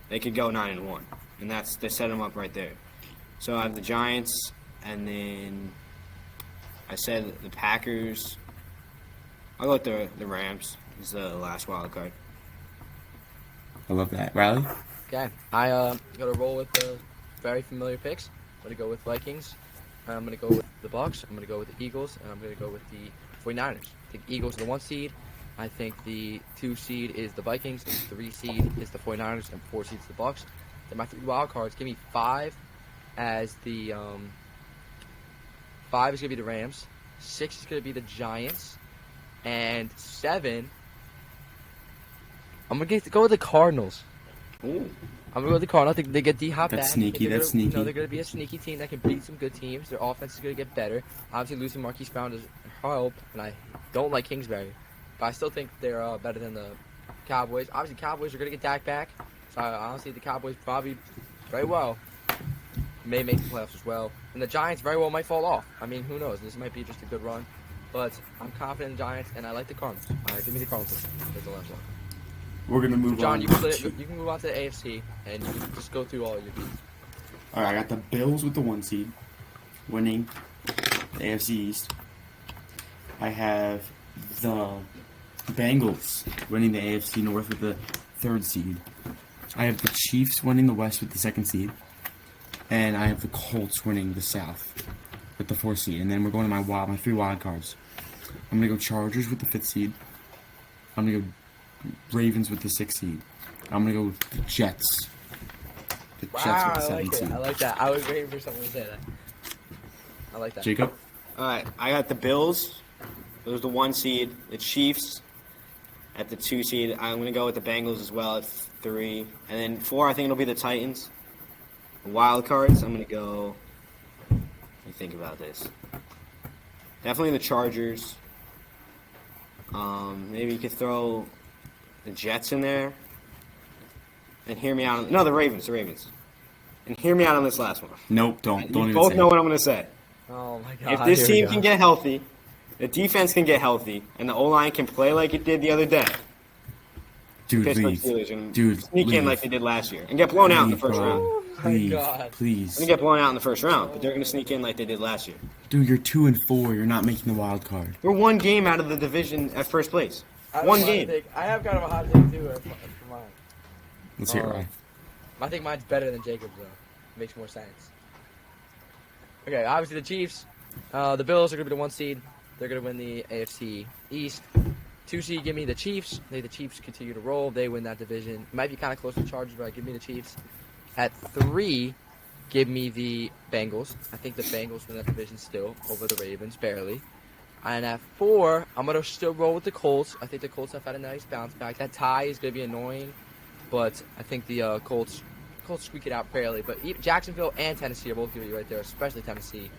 They could go 9-1, and they set them up right there. So I have the Giants, and then I said the Packers. I'll go with the Rams. Is the last wild card. I love that. Riley? Okay, I gotta roll with the very familiar picks. I'm gonna go with Vikings. I'm gonna go with the Bucks. I'm gonna go with the Eagles, and I'm gonna go with the 49ers. I think Eagles are the 1 seed. I think the 2 seed is the Vikings, the 3 seed is the 49ers, and 4 seed is the Bucks. Then my 3 wild cards give me 5 as the 5 is gonna be the Rams, 6 is gonna be the Giants, and 7. I'm gonna go with the Cardinals. Ooh. I'm gonna go with the Cardinals. I think they get D-Hop back. That's sneaky, They're that's gonna- sneaky. they're gonna be a sneaky team that can beat some good teams. Their offense is gonna get better. Obviously, losing Marquise Brown does help, and I don't like Kingsbury. But I still think they're better than the Cowboys. Obviously, Cowboys are going to get Dak back. So honestly, the Cowboys probably very well may make the playoffs as well. And the Giants very well might fall off. I mean, who knows? This might be just a good run. But I'm confident in the Giants, and I like the Cardinals. All right, give me the Cardinals. That's the last one. We're gonna move John, on. you can move on to the AFC, and you can just go through all your teams. All right, I got the Bills with the 1 seed, winning the AFC East. I have the Bengals winning the AFC North with the 3rd seed. I have the Chiefs winning the West with the 2nd seed, and I have the Colts winning the South with the 4th seed. And then we're going to my 3 wild cards. I'm gonna go Chargers with the 5th seed. I'm gonna go Ravens with the 6th seed. I'm gonna go with the Jets. The Jets Wow, with the I 7th like it. seed. I like that. I was waiting for someone to say that. I like that. Jacob? All right, I got the Bills. Those the 1 seed. The Chiefs at the 2 seed. I'm going to go with the Bengals as well at 3. And then 4, I think it'll be the Titans. The wild cards, I'm going to go. Let me think about this. Definitely the Chargers. Maybe you could throw the Jets in there. And hear me out. No, the Ravens. And hear me out on this last one. Nope, don't You even both say know it. what I'm going to say. Oh my God. If this here we team go. can get healthy, the defense can get healthy, and the O-line can play like it did the other day, Dude, Pittsburgh leave. Steelers and Dude, sneak in leave. like they did last year and get blown out in the Leave, first bro. round. Oh my Leave, God. please. They're gonna get blown out in the first round, but they're gonna sneak in like they did last year. Dude, you're 2-4. You're not making the wild card. We're 1 game out of the division at first place. I have 1 a hot game. take. I have kind of a hot take too for mine. Let's hear it, Ryan. I think mine's better than Jacob's though. Makes more sense. Okay, obviously the Chiefs, the Bills are gonna be the 1 seed. They're gonna win the AFC East. 2 seed, give me the Chiefs. The Chiefs continue to roll. They win that division. Might be kind of close to the Chargers, but give me the Chiefs. At 3, give me the Bengals. I think the Bengals win that division still over the Ravens, barely. And at 4, I'm going to still roll with the Colts. I think the Colts have had a nice bounce back. That tie is going to be annoying, but I think the Colts squeak it out barely. But Jacksonville and Tennessee are both going to be right there, especially Tennessee.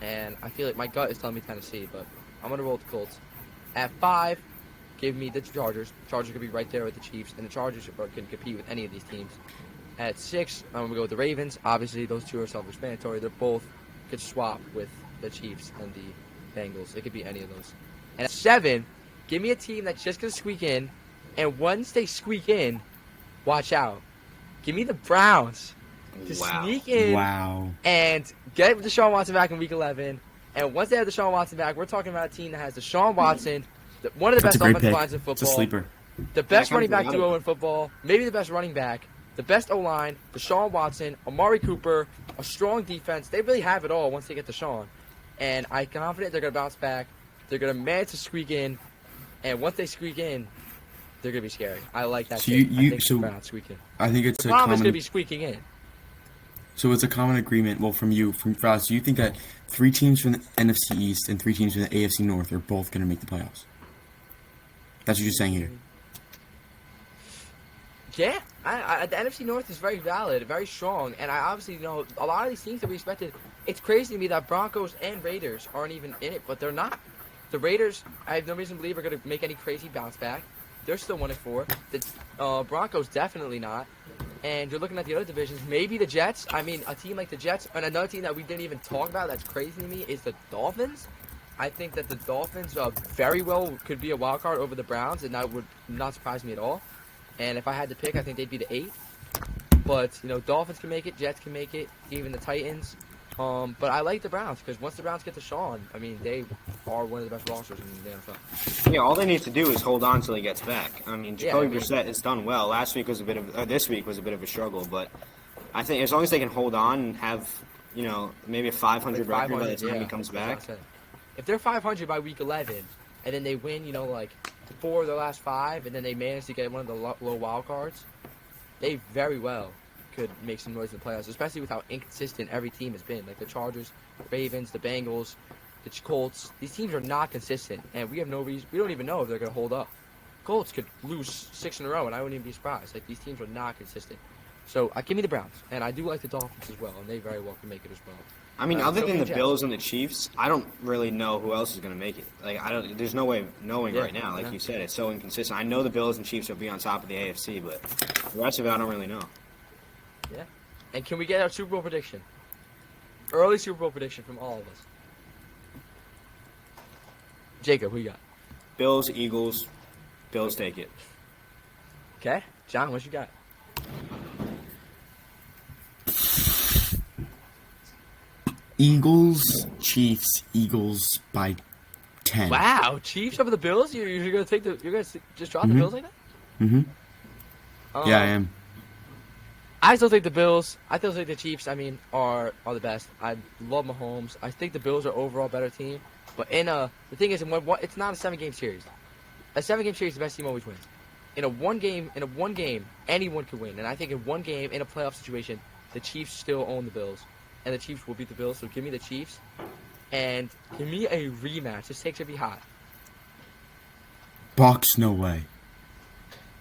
And I feel like my gut is telling me Tennessee, but I'm going to roll with the Colts. At 5, give me the Chargers. Chargers are going to be right there with the Chiefs, and the Chargers can compete with any of these teams. At 6, I'm going to go with the Ravens. Obviously, those two are self-explanatory. They're both could swap with the Chiefs and the Bengals. It could be any of those. And at 7, give me a team that's just going to squeak in, and once they squeak in, watch out. Give me the Browns to sneak in and get Deshaun Watson back in Week 11. And once they have Deshaun Watson back, we're talking about a team that has Deshaun Watson, one of the best offensive lines in football. It's a sleeper. The best running back duo in football, maybe the best running back, the best O-line, Deshaun Watson, Amari Cooper, a strong defense. They really have it all once they get Deshaun. And I'm confident they're going to bounce back. They're going to manage to squeak in. And once they squeak in, they're going to be scary. I like that. So squeaking. I think it's the a problem common, is going to be squeaking in. So it's a common agreement. Well, from Frost, do you think that 3 teams from the NFC East and 3 teams from the AFC North are both going to make the playoffs? That's what you're saying here. Yeah, the NFC North is very valid, very strong, and I obviously know a lot of these teams that we expected. It's crazy to me that Broncos and Raiders aren't even in it, but they're not. The Raiders, I have no reason to believe, are going to make any crazy bounce back. They're still 1-4. The Broncos definitely not. And you're looking at the other divisions. Maybe the Jets. I mean, a team like the Jets, and another team that we didn't even talk about that's crazy to me is the Dolphins. I think that the Dolphins very well could be a wild card over the Browns, and that would not surprise me at all. And if I had to pick, I think they'd be the 8th. But, Dolphins can make it, Jets can make it, even the Titans. But I like the Browns because once the Browns get to Sean, I mean, they are one of the best rosters in the NFL. Yeah, all they need to do is hold on until he gets back. I mean, Jacoby Brissett has done well. This week was a bit of a struggle, but I think as long as they can hold on and have, maybe a 500 record by the time he comes back. If they're 500 by week 11, and then they win, like 4 of their last 5, and then they manage to get one of the low wild cards, they very well could make some noise in the playoffs, especially with how inconsistent every team has been. Like the Chargers, the Ravens, the Bengals, the Colts. These teams are not consistent, and we have no reason. We don't even know if they're going to hold up. Colts could lose 6 in a row, and I wouldn't even be surprised. Like these teams are not consistent. So give me the Browns, and I do like the Dolphins as well, and they very well can make it as well. I mean, other than the Bills and the Chiefs, I don't really know who else is going to make it. Like there's no way of knowing right now. Like you said, it's so inconsistent. I know the Bills and Chiefs will be on top of the AFC, but the rest of it, I don't really know. Yeah. And can we get our Super Bowl prediction? Early Super Bowl prediction from all of us. Jacob, who you got? Bills, Eagles. Bills take it. Okay. John, what you got? Eagles, Chiefs, Eagles by 10. Wow, Chiefs over the Bills? You're gonna take you're gonna just drop the Bills like that? Mm-hmm. Yeah, I am. I still think the Bills. I still think the Chiefs. I mean, are the best. I love Mahomes. I think the Bills are overall better team. But the thing is, it's not a 7-game series. A 7-game series, the best team always wins. In a one game, anyone can win. And I think in one game, in a playoff situation, the Chiefs still own the Bills, and the Chiefs will beat the Bills. So give me the Chiefs, and give me a rematch. This takes to be hot. Bucks, no way.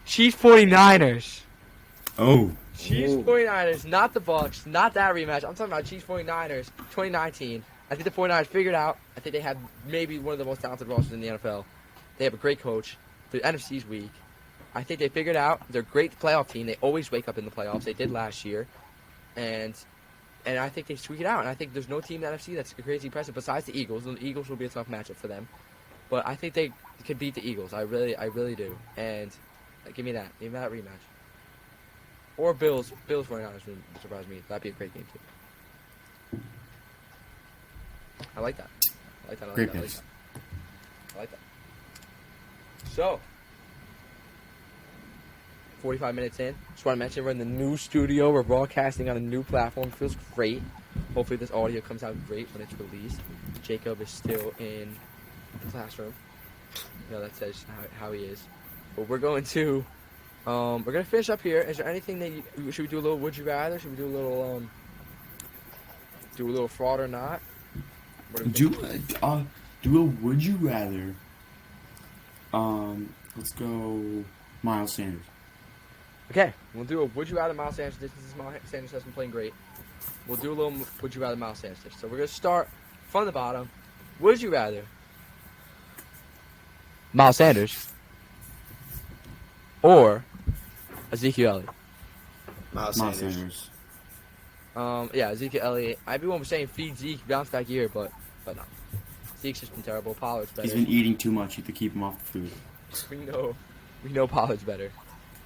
Chiefs 49ers. Oh. Chiefs 49ers, not the Bucks, not that rematch. I'm talking about Chiefs 49ers 2019. I think the 49ers figured out. I think they have maybe one of the most talented rosters in the NFL. They have a great coach. The NFC's weak. I think they figured out. They're a great playoff team. They always wake up in the playoffs. They did last year. And I think they squeak it out. And I think there's no team in the NFC that's crazy impressive besides the Eagles. The Eagles will be a tough matchup for them. But I think they could beat the Eagles. I really do. And give me that. Give me that rematch. Or Bills 49ers would surprise me. That'd be a great game too. I like that. Great picks. I like that. So, 45 minutes in. Just want to mention we're in the new studio. We're broadcasting on a new platform. It feels great. Hopefully this audio comes out great when it's released. Jacob is still in the classroom. That's just how he is. But we're going to finish up here. Is there anything that should we do a little would you rather? Should we do a little fraud or not? Do a would you rather? Let's go Miles Sanders. Okay, we'll do a would you rather Miles Sanders. This is Miles Sanders has been playing great. We'll do a little would you rather Miles Sanders. So we're gonna start from the bottom. Would you rather Miles Sanders or Ezekiel Elliott? Miles Sanders. Ezekiel Elliott. Everyone was saying feed Zeke, bounce back year, but no. Zeke's just been terrible. Pollard's better. He's been eating too much. You have to keep him off the food. We know Pollard's better.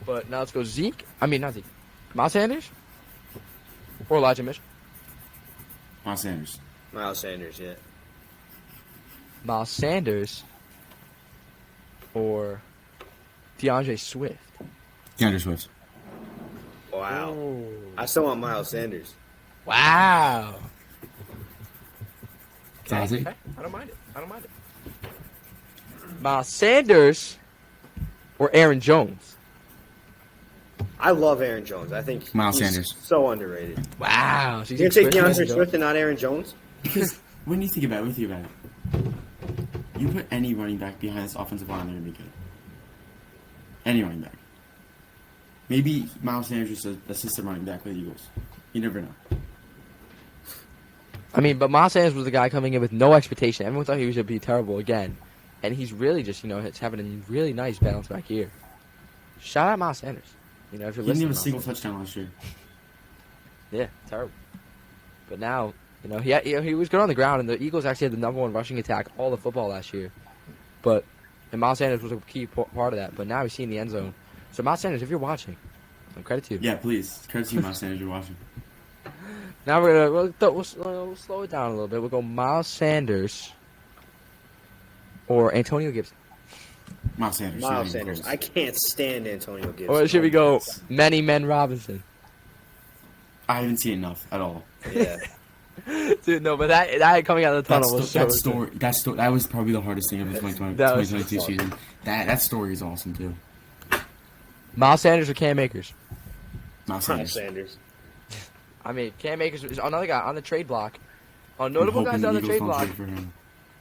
But now let's go Zeke. I mean, not Zeke. Miles Sanders or Elijah Mitchell? Miles Sanders. Miles Sanders, yeah. Miles Sanders or DeAndre Swift? DeAndre Swift. Wow. Ooh. I still want Miles Sanders. Wow. Okay. I don't mind it. Miles Sanders or Aaron Jones? I love Aaron Jones. I think Miles he's Sanders. so underrated. Wow. So You're going to take DeAndre Swift and not Aaron Jones? Because when you think about it, you put any running back behind this offensive line, they're going to be good. Any running back. Maybe Miles Sanders is an assistant running back with the Eagles. You never know. I mean, but Miles Sanders was the guy coming in with no expectation. Everyone thought he was going to be terrible again. And he's really just, it's having a really nice bounce back year. Shout out Miles Sanders. If you're He didn't listening. have a single touchdown last year. Yeah, terrible. But now, he was good on the ground, and the Eagles actually had the #1 rushing attack all of football last year. And Miles Sanders was a key part of that. But now he's seeing the end zone. So Miles Sanders, if you're watching, credit to you. Yeah, please. Credit to you, Miles Sanders, you're watching. Now we'll slow it down a little bit. We'll go Miles Sanders or Antonio Gibson. Miles Sanders. Miles Sanders. I can't stand Antonio Gibson. Or should we go Many Men Robinson? I haven't seen enough at all. Yeah. Dude, no, but that coming out of the tunnel was that was probably the hardest thing of the 2022 season. That story is awesome too. Miles Sanders or Cam Akers? Miles Sanders. I mean, Cam Akers is another guy on the trade block. Notable guys on the trade block.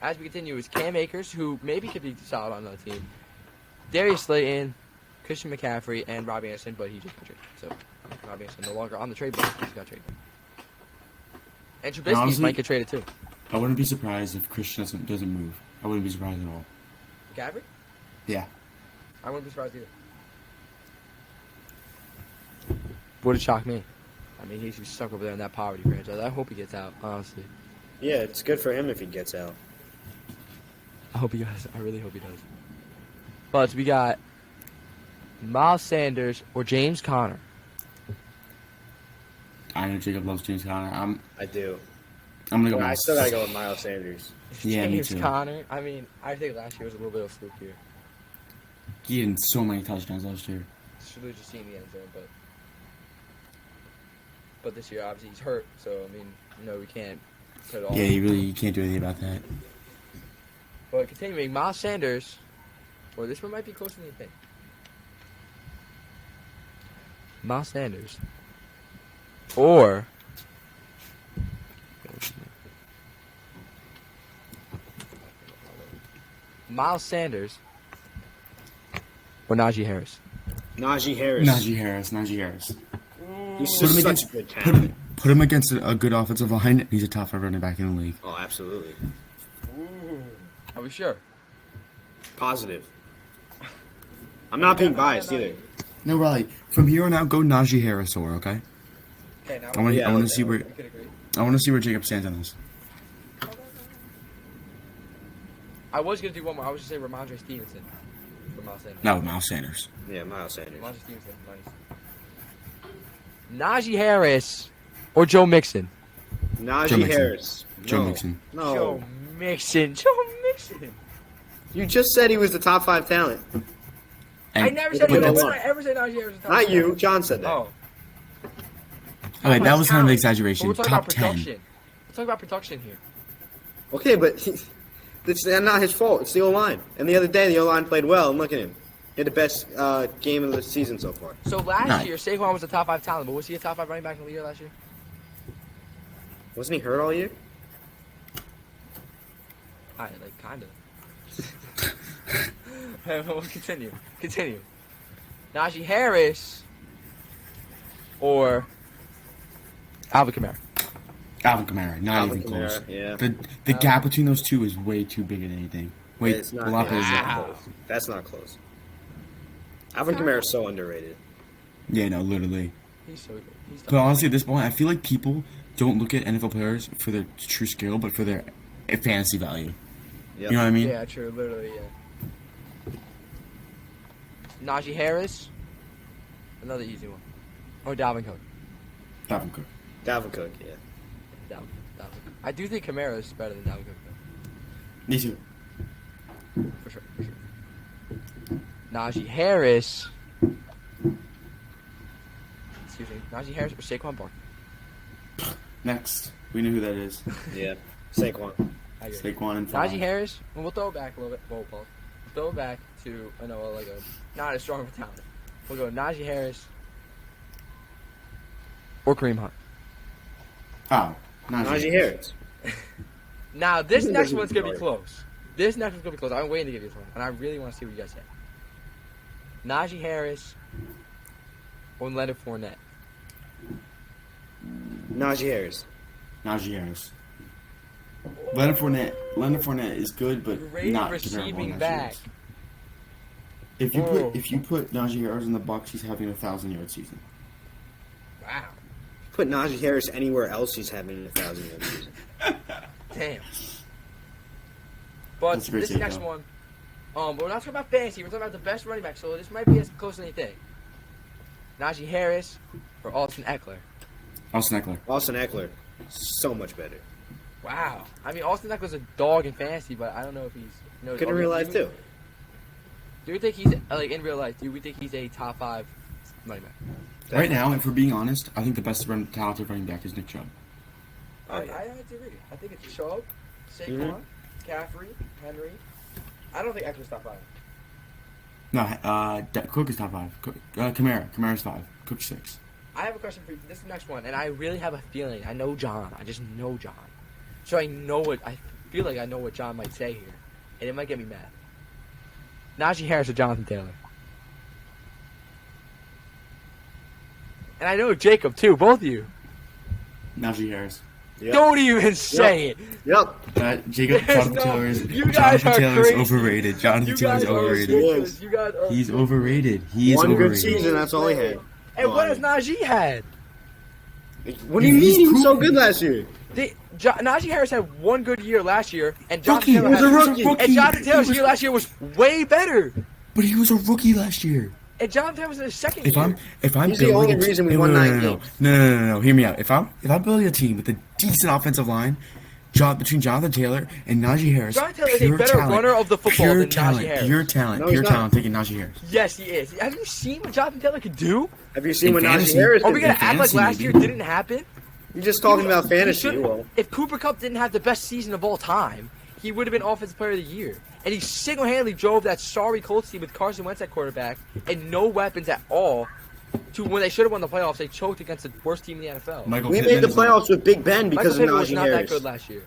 As we continue, is Cam Akers, who maybe could be solid on another team. Darius Slayton, Christian McCaffrey, and Robbie Anderson, but he just got traded. So, Robbie Anderson no longer on the trade block. He just got traded. And Trubisky might get traded too. I wouldn't be surprised if Christian doesn't move. I wouldn't be surprised at all. McCaffrey? Yeah. I wouldn't be surprised either. Would it shock me? I mean, he's stuck over there in that poverty franchise. I hope he gets out, honestly. Yeah, it's good for him if he gets out. I hope he does. I really hope he does. But we got Miles Sanders or James Conner. I know Jacob loves James Conner. I do. I'm gonna go. I still gotta go with Miles Sanders. Yeah, me James too. Conner. I mean, I think last year was a little bit of a fluke here. He had so many touchdowns last year. Should have just seen the end zone, but this year obviously he's hurt, so I mean, we can't put it all. Yeah, you can't do anything about that. But continuing, Miles Sanders, or this one might be closer than you think. Miles Sanders, or Miles Sanders, or Najee Harris. Najee Harris. Najee Harris. He's just such a good talent. Put him against a good offensive line, and he's a top 5 running back in the league. Oh, absolutely. Are we sure? Positive. I'm not being biased either. No, Riley. From here on out, go Najee Harris or okay. Okay, now I want to see where Jacob stands on this. I was gonna do one more. I was gonna say Ramondre Stevenson for Miles Sanders. No, Miles Sanders. Yeah, Miles Sanders. Ramondre Stevenson, nice. Najee Harris or Joe Mixon. Najee Harris. Joe Mixon. No. Joe Mixon. You just said he was the top 5 talent. And I never said But I that's- ever said Najee Harris. was top Not 10. you. John said that. Oh. Okay, that was kind of an We're exaggeration. talking Top about 10. production. We're talking about production here. Okay, but It's not his fault. It's the O-line. And the other day, the O-line played well, and look at him. He had the best game of the season so far. So last Nice. year, Saquon was a top 5 talent, but was he a top 5 running back in the year last year? Wasn't he hurt all year? Kind of. We'll continue. Najee Harris or Alvin Kamara. Alvin Kamara, not Alvin even close. Kamara, yeah. The gap between those two is way too big at anything. Wait, It's not, a lot yeah, it's bigger. not close. That's not close. Alvin Kamara is so underrated. Yeah, no, literally. He's so good. But honestly, at this point, I feel like people don't look at NFL players for their true skill, but for their fantasy value. Yep. You know what I mean? Yeah, true. Literally, yeah. Najee Harris. Another easy one. Or Dalvin Cook. Dalvin Cook. Dalvin Cook, yeah. Dalvin Cook. I do think Kamara is better than Dalvin Cook, Me too. though. For sure. Najee Harris. Excuse me. Najee Harris or Saquon Barkley? Next, we know who that is. Yeah. Saquon. I agree. Saquon and five. Najee Harris. Well, we'll throw it back a little bit. Whoa, Paul. Throw it back to not as strong of a talent. We'll go Najee Harris or Kareem Hunt. Oh, Najee Harris. Now this Who next doesn't one's gonna be guard? close. This next one's gonna be close. I'm waiting to give you this one, and I really want to see what you guys say. Najee Harris or Leonard Fournette. Najee Harris. Najee Harris. Leonard Fournette is good, but Great not receiving comparable to Najee back. Harris. If you Oh. put Najee Harris in the Bucs, he's having a 1,000-yard season. Wow. Put Najee Harris anywhere else, he's having 1,000-yard season. Damn. But That's a great this take, next though. one, we're not talking about fantasy. We're talking about the best running back. So this might be as close as anything. Najee Harris or Austin Eckler. Austin Eckler. Austin Eckler, so much better. Wow. I mean, Austin Eckler's a dog in fantasy, but I don't know if he's. Good in real life, too. Do you think he's in real life? Do we think he's a top 5 running back? Right now, if we're being honest, I think the best talented running back is Nick Chubb. Oh, yeah. I have to agree. I think it's Chubb, Saquon, Mhm. Caffrey, Henry. I don't think Eckler's top 5. No, Cook is top 5. Kamara's 5. Cook's 6. I have a question for you. This is the next one, and I really have a feeling. I know John. I just know John. So I feel like I know what John might say here, and it might get me mad. Najee Harris or Jonathan Taylor? And I know Jacob, too. Both of you. Najee Harris. Yep. Don't even say it. Yep. Jonathan No, Taylor is you guys Jonathan are Taylor's crazy. overrated. Jonathan You Taylor's guys are overrated. ridiculous. You guys are He's overrated. He is One overrated. good season, that's all he had. And what has Najee had? What do you mean he was so good last year? Najee Harris had one good year last year, and Jonathan Rookie. Taylor He was had a rookie. And Jonathan Taylor's He was- year last year was way better. But he was a rookie last year. And Jonathan Taylor was in his second If year. I'm He's the building only a reason we no, won no, 9 no, games. No. Hear me out. If I'm building a team with a decent offensive line, between Jonathan Taylor and Najee Harris, Jonathan Taylor is a pure better talent, runner of the football pure than Najee talent, Harris. Pure talent, No, he's pure not. talent. Taking Najee Harris. Yes, he is. Have you seen what Jonathan Taylor could do? Have you seen In what Najee fantasy. Harris Are we did? going to act like fantasy, last maybe. year didn't happen? You're just talking about He fantasy. should- Well, If Cooper Kupp didn't have the best season of all time, he would have been Offensive Player of the Year. And he single-handedly drove that sorry Colts team with Carson Wentz at quarterback and no weapons at all to when they should have won the playoffs. They choked against the worst team in the NFL. Michael we Pittman made the is like- playoffs with Big Ben Michael because of Pittman was Najee not that Harris. good last year.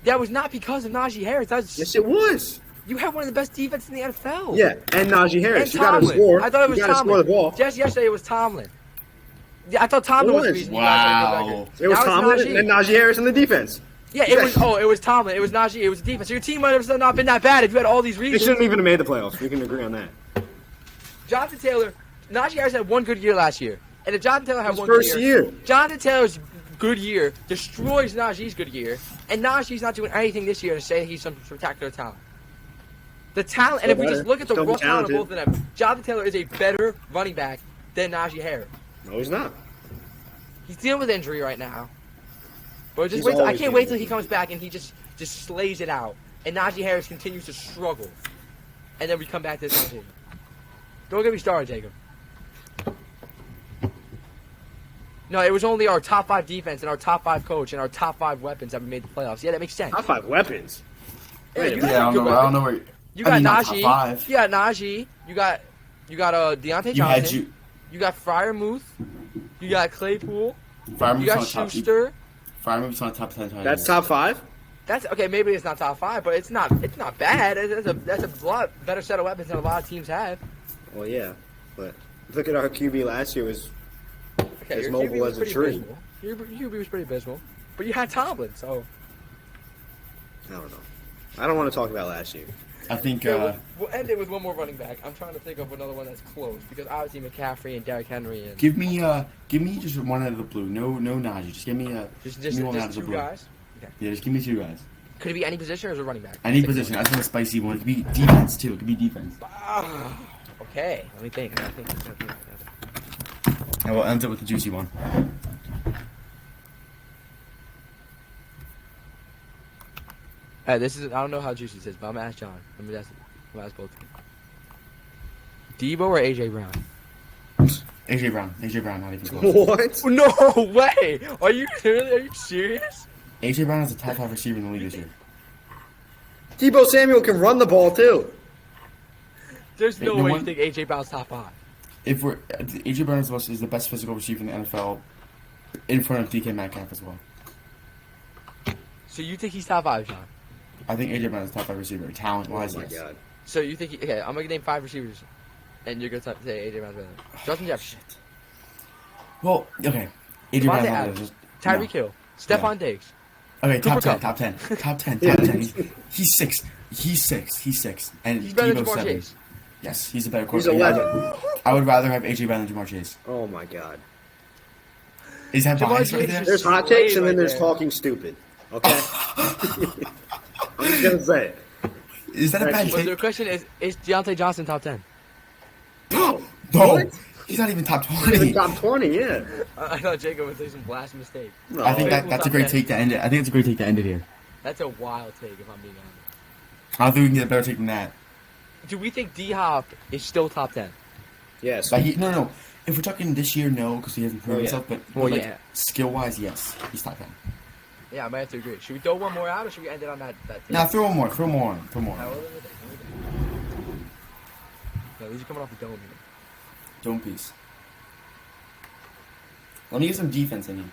That was not because of Najee Harris. Yes, it was. You have one of the best defenses in the NFL. Yeah, and Najee Harris. And You got to Tomlin. score. I thought it was you got to Tomlin. score the ball. Just yesterday it was Tomlin. Yeah, I thought Tomlin It was the was. reason you guys had a good Wow. record. It was Now it's Tomlin Najee. and Najee Harris in the defense. Yeah, it was. Oh, it was Tomlin. It was Najee. It was the defense. So your team might have not been that bad if you had all these They reasons. shouldn't even have made the playoffs. We can agree on that. Jonathan Taylor, Najee Harris had one good year last year, and if Jonathan Taylor had His one first good year. Jonathan Taylor's good year destroys Najee's good year, and Najee's not doing anything this year to say he's some spectacular talent. The talent, and if we just look at the Still raw talent of talented. both of them, Jonathan Taylor is a better running back than Najee Harris. No, he's not. He's dealing with injury right now. But just He's wait till, I always can't wait dealing till he with comes back and he just slays it out. And Najee Harris continues to struggle. And then we come back to this conversation. Don't get me started, Jacob. No, it was only our top 5 defense and our top 5 coach and our top 5 weapons that we made the playoffs. Yeah, that makes sense. Top 5 weapons. Yeah, Wait, you Yeah, I don't know where. You got not top Najee. 5. You got Najee. You got Deontay You had Johnson. You got Freiermuth. You got Claypool. You Fireman's got on top. Schuster. Fireman's on top 10 times. That's top 5? That's okay. Maybe it's not top 5, but it's not bad. That's a lot better set of weapons than a lot of teams have. Well, yeah. But look at our QB last year was Okay, as your mobile QB was as a pretty tree. abysmal. Your QB was pretty abysmal, but you had Tomlin, so I don't know. I don't want to talk about last year. I think. yeah, we'll end it with one more running back. I'm trying to think of another one that's close because obviously McCaffrey and Derrick Henry and Give me just one out of the blue. No Najee. Just give me give me one out of the two blue. guys. Okay. Yeah, just give me 2 guys. Could it be any position or is it running back? Any position. I just want a spicy one. It could be defense too. It could be defense. Okay, let me think. And we'll end it with the juicy one. This is I don't know how juicy this is, but I'm gonna ask John. I'm gonna ask both of you. Debo or AJ Brown? AJ Brown, not even close. What? No way! Are you serious? AJ Brown is a top 5 receiver in the league this year. Debo Samuel can run the ball, too. There's no No way one- you think AJ Brown's top 5. If we're AJ Brown is the best physical receiver in the NFL, in front of DK Metcalf as well. So you think he's top 5, John? I think AJ Brown is top 5 receiver, talent Oh, wise. my Yes. God. So you think okay? I'm gonna name 5 receivers, and you're gonna say AJ Brown's better. Justin Jefferson, Well, okay. AJ Devontae Brown's not Adams, just Tyreek Hill, Stephon Diggs. Okay, top Cooper 10, Kupp. top 10, top 10, Yeah. top 10. He's 6. He's 6. And He's better than Debo's Jamar 7. Chase. Yes, he's a better He's quarterback. 11. I would rather have AJ Brown than Jamar Chase. Oh, my God. Is that Jamar bias right Chase there? is- There's hot takes, and then Right there's there. talking stupid. Okay? I'm just going to say it. Is that a bad But the take? question is Deontay Johnson top 10? No. No, What? he's not even top He's 20. in top 20, yeah. I thought Jacob would say some blasphemous take. No. I think Faithful that's a top great 10. take to end it. I think it's a great take to end it here. That's a wild take, if I'm being honest. I don't think we can get a better take than that. Do we think D Hop is still top 10? Yes. Like no. If we're talking this year, no, because he hasn't proven Oh, yeah. himself. But Well, like, yeah. skill-wise, yes, he's top 10. Yeah, I might have to agree. Should we throw one more out, or should we end it on that take? Now throw one more. Alright, well, let me think. No, these are coming off the dome here. Dome piece. Let me get some defense in here.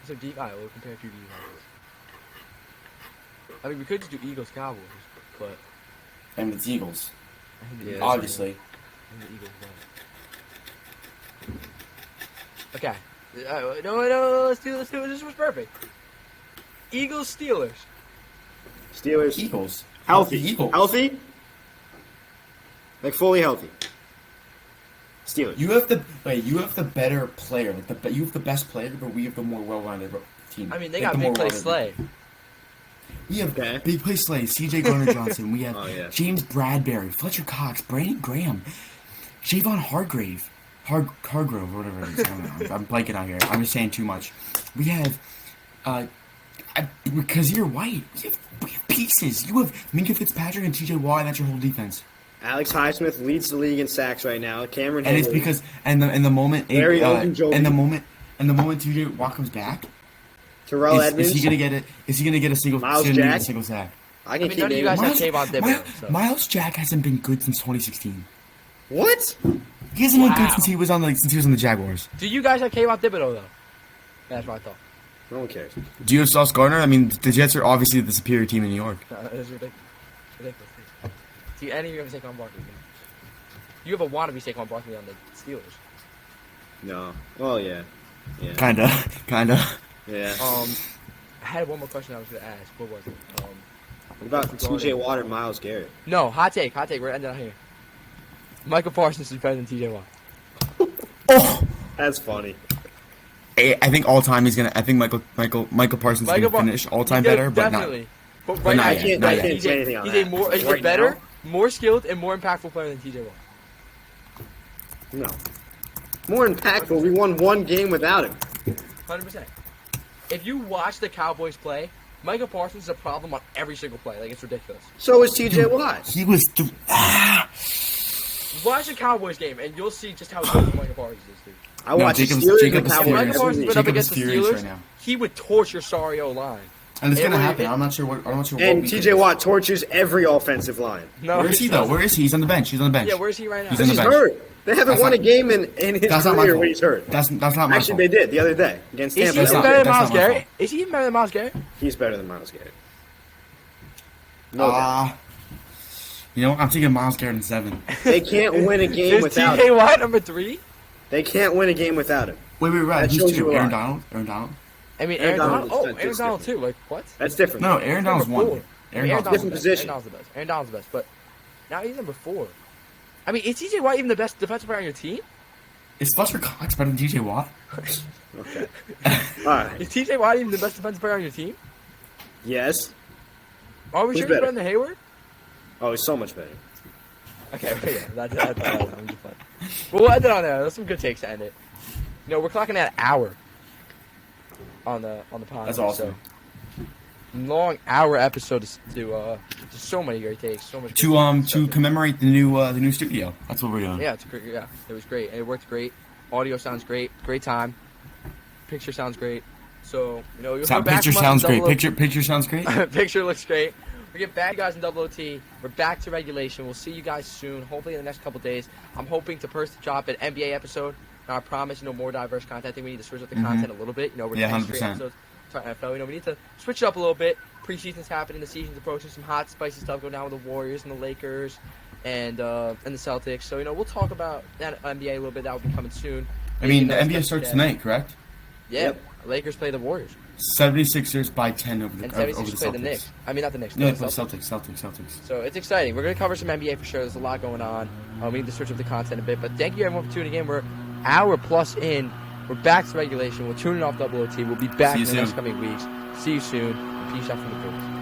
So deep. Alright, we'll compare 2 defenses. I mean, we could just do Eagles Cowboys, but And it's Eagles, I think the Yeah. Eagles obviously. I think the Eagles won. Okay. No, let's do it. This was perfect. Eagles Steelers. Steelers. Eagles. Healthy. Eagles. Healthy? Like, fully healthy. Steelers. You have the better player. You have the best player, but we have the more well-rounded team. I mean, they Like, got the big more play well-rounded- Slay. We have Okay. big play Slay, C.J. Garner-Johnson. We have Oh, yeah. James Bradbury, Fletcher Cox, Brandon Graham, Javon Hargrave, Hargrove, or whatever it is. I don't know. I'm blanking out here. I'm just saying too much. We have Kazir White. We have pieces. You have Minka Fitzpatrick and T.J. Watt, and that's your whole defense. Alex Highsmith leads the league in sacks right now. Cameron And it's Hayward. because and the moment Larry Ogunjobi. and the moment T.J. Watt comes back, Terrell is Edmonds. he gonna get it? Is he gonna get a single? Miles is he gonna get Jack? a single sack? I can I mean, keep none of you naming guys them. have Kayvon Thibodeau. So. Miles Jack hasn't been good since 2016. What? He hasn't been good Wow. since he was on the Jaguars. Do you guys have Kayvon Thibodeau though? That's what I thought. No one cares. Do you have Sauce Gardner? I mean, the Jets are obviously the superior team in New York. It's ridiculous. Do any of you have Saquon Barkley? You have a wannabe Saquon Barkley on the Steelers. No. Well, yeah. Yeah. Kinda. Yeah. I had one more question I was gonna ask. What was it? What about T.J. Watt and Myles Garrett? No, hot take. We're ending out here. Michael Parsons is better than T.J. Watt. Oh, That's funny. I think all time he's gonna. I think Michael Parsons is gonna finish all time better, but not. definitely. But right not now, yet, he's, not yet. he's, say anything on he's that. a more, he's Right a better, now? more skilled, and more impactful player than T.J. Watt. No. More impactful. We won one game without him. 100%. If you watch the Cowboys play, Michael Parsons is a problem on every single play. Like, it's ridiculous. So is T.J. Watt. He was. Watch the Cowboys game, and you'll see just how good Michael Parsons is, dude. I watch the Jacob's- Steelers Jacob and is Cowboys furious. Michael Parsons every went week. up Jacob against is the furious Steelers. right now. He would torch your sorry O-line. And it's And gonna what happen. did- I'm not sure what. And week TJ it is. Watt tortures every offensive line. No, Where is he though? Where is he? He's on the bench. He's on the bench. Yeah, where's he right now? He's on He's the bench. hurt. They haven't That's won a not- game in his That's not my career fault. when he's hurt. That's not my Actually, fault. they did the other day against Is Tampa. he That's even not- better than that's Myles not my Garrett? fault. Is he even better than Myles Garrett? He's better than Myles Garrett. No doubt. You know, I'm taking Myles Garrett in 7. They can't win a game Is without TJ him. Watt number 3? They can't win a game without him. Wait, That Who's shows 2? you a Aaron lot. Donald. Aaron Donald. I mean, Aaron Aaron Donald Donald. Oh, is Aaron Donald too. Like what? That's different. No, Aaron Donald's Number 1. four. Aaron Aaron Donald's different the best. position. Aaron Donald's the best. Aaron Donald's the best. But now he's number 4. I mean, is TJ Watt even the best defensive player on your team? Is Fletcher Cox better than TJ Watt? Okay. All right. Is TJ Watt even the best defensive player on your team? Yes. Are we Who's sure he's better? better than Hayward? Oh, he's so much better. Okay, yeah, that's I'm just fun. Well, we'll end it on there. There's some good takes to end it. You know, we're clocking at an hour on the pod. That's awesome. So, long hour episode to just so many great takes, so much. To commemorate the new studio. That's what we're doing. Yeah, it's great. Yeah, it was great. It worked great. Audio sounds great. Great time. Picture sounds great. So you'll hear back Picture from us sounds in great. double O- Picture sounds great. Picture looks great. We get back, guys, in double OT. We're back to regulation. We'll see you guys soon. Hopefully in the next couple days. I'm hoping to drop an NBA episode. Now I promise, more diverse content. I think we need to switch up the content a little bit. We're Yeah, 10 straight 100%. episodes. Sorry, NFL. We need to switch it up a little bit. Preseason's happening. The season's approaching. Some hot, spicy stuff going down with the Warriors and the Lakers and the Celtics. So we'll talk about that NBA a little bit. That will be coming soon. I mean, the Maybe NBA starts tonight, correct? Yeah, Yep. Lakers play the Warriors. 76ers by 10 over the And over the 76ers play the Celtics. Knicks. I mean, not the Knicks. No, the the Celtics. Celtics. So it's exciting. We're going to cover some NBA for sure. There's a lot going on. We need to switch up the content a bit. But thank you everyone for tuning in. We're hour plus in. We're back to regulation. We're tuning off double OT. We'll be back See in you the next soon. coming weeks. See you soon. Peace out from the booth.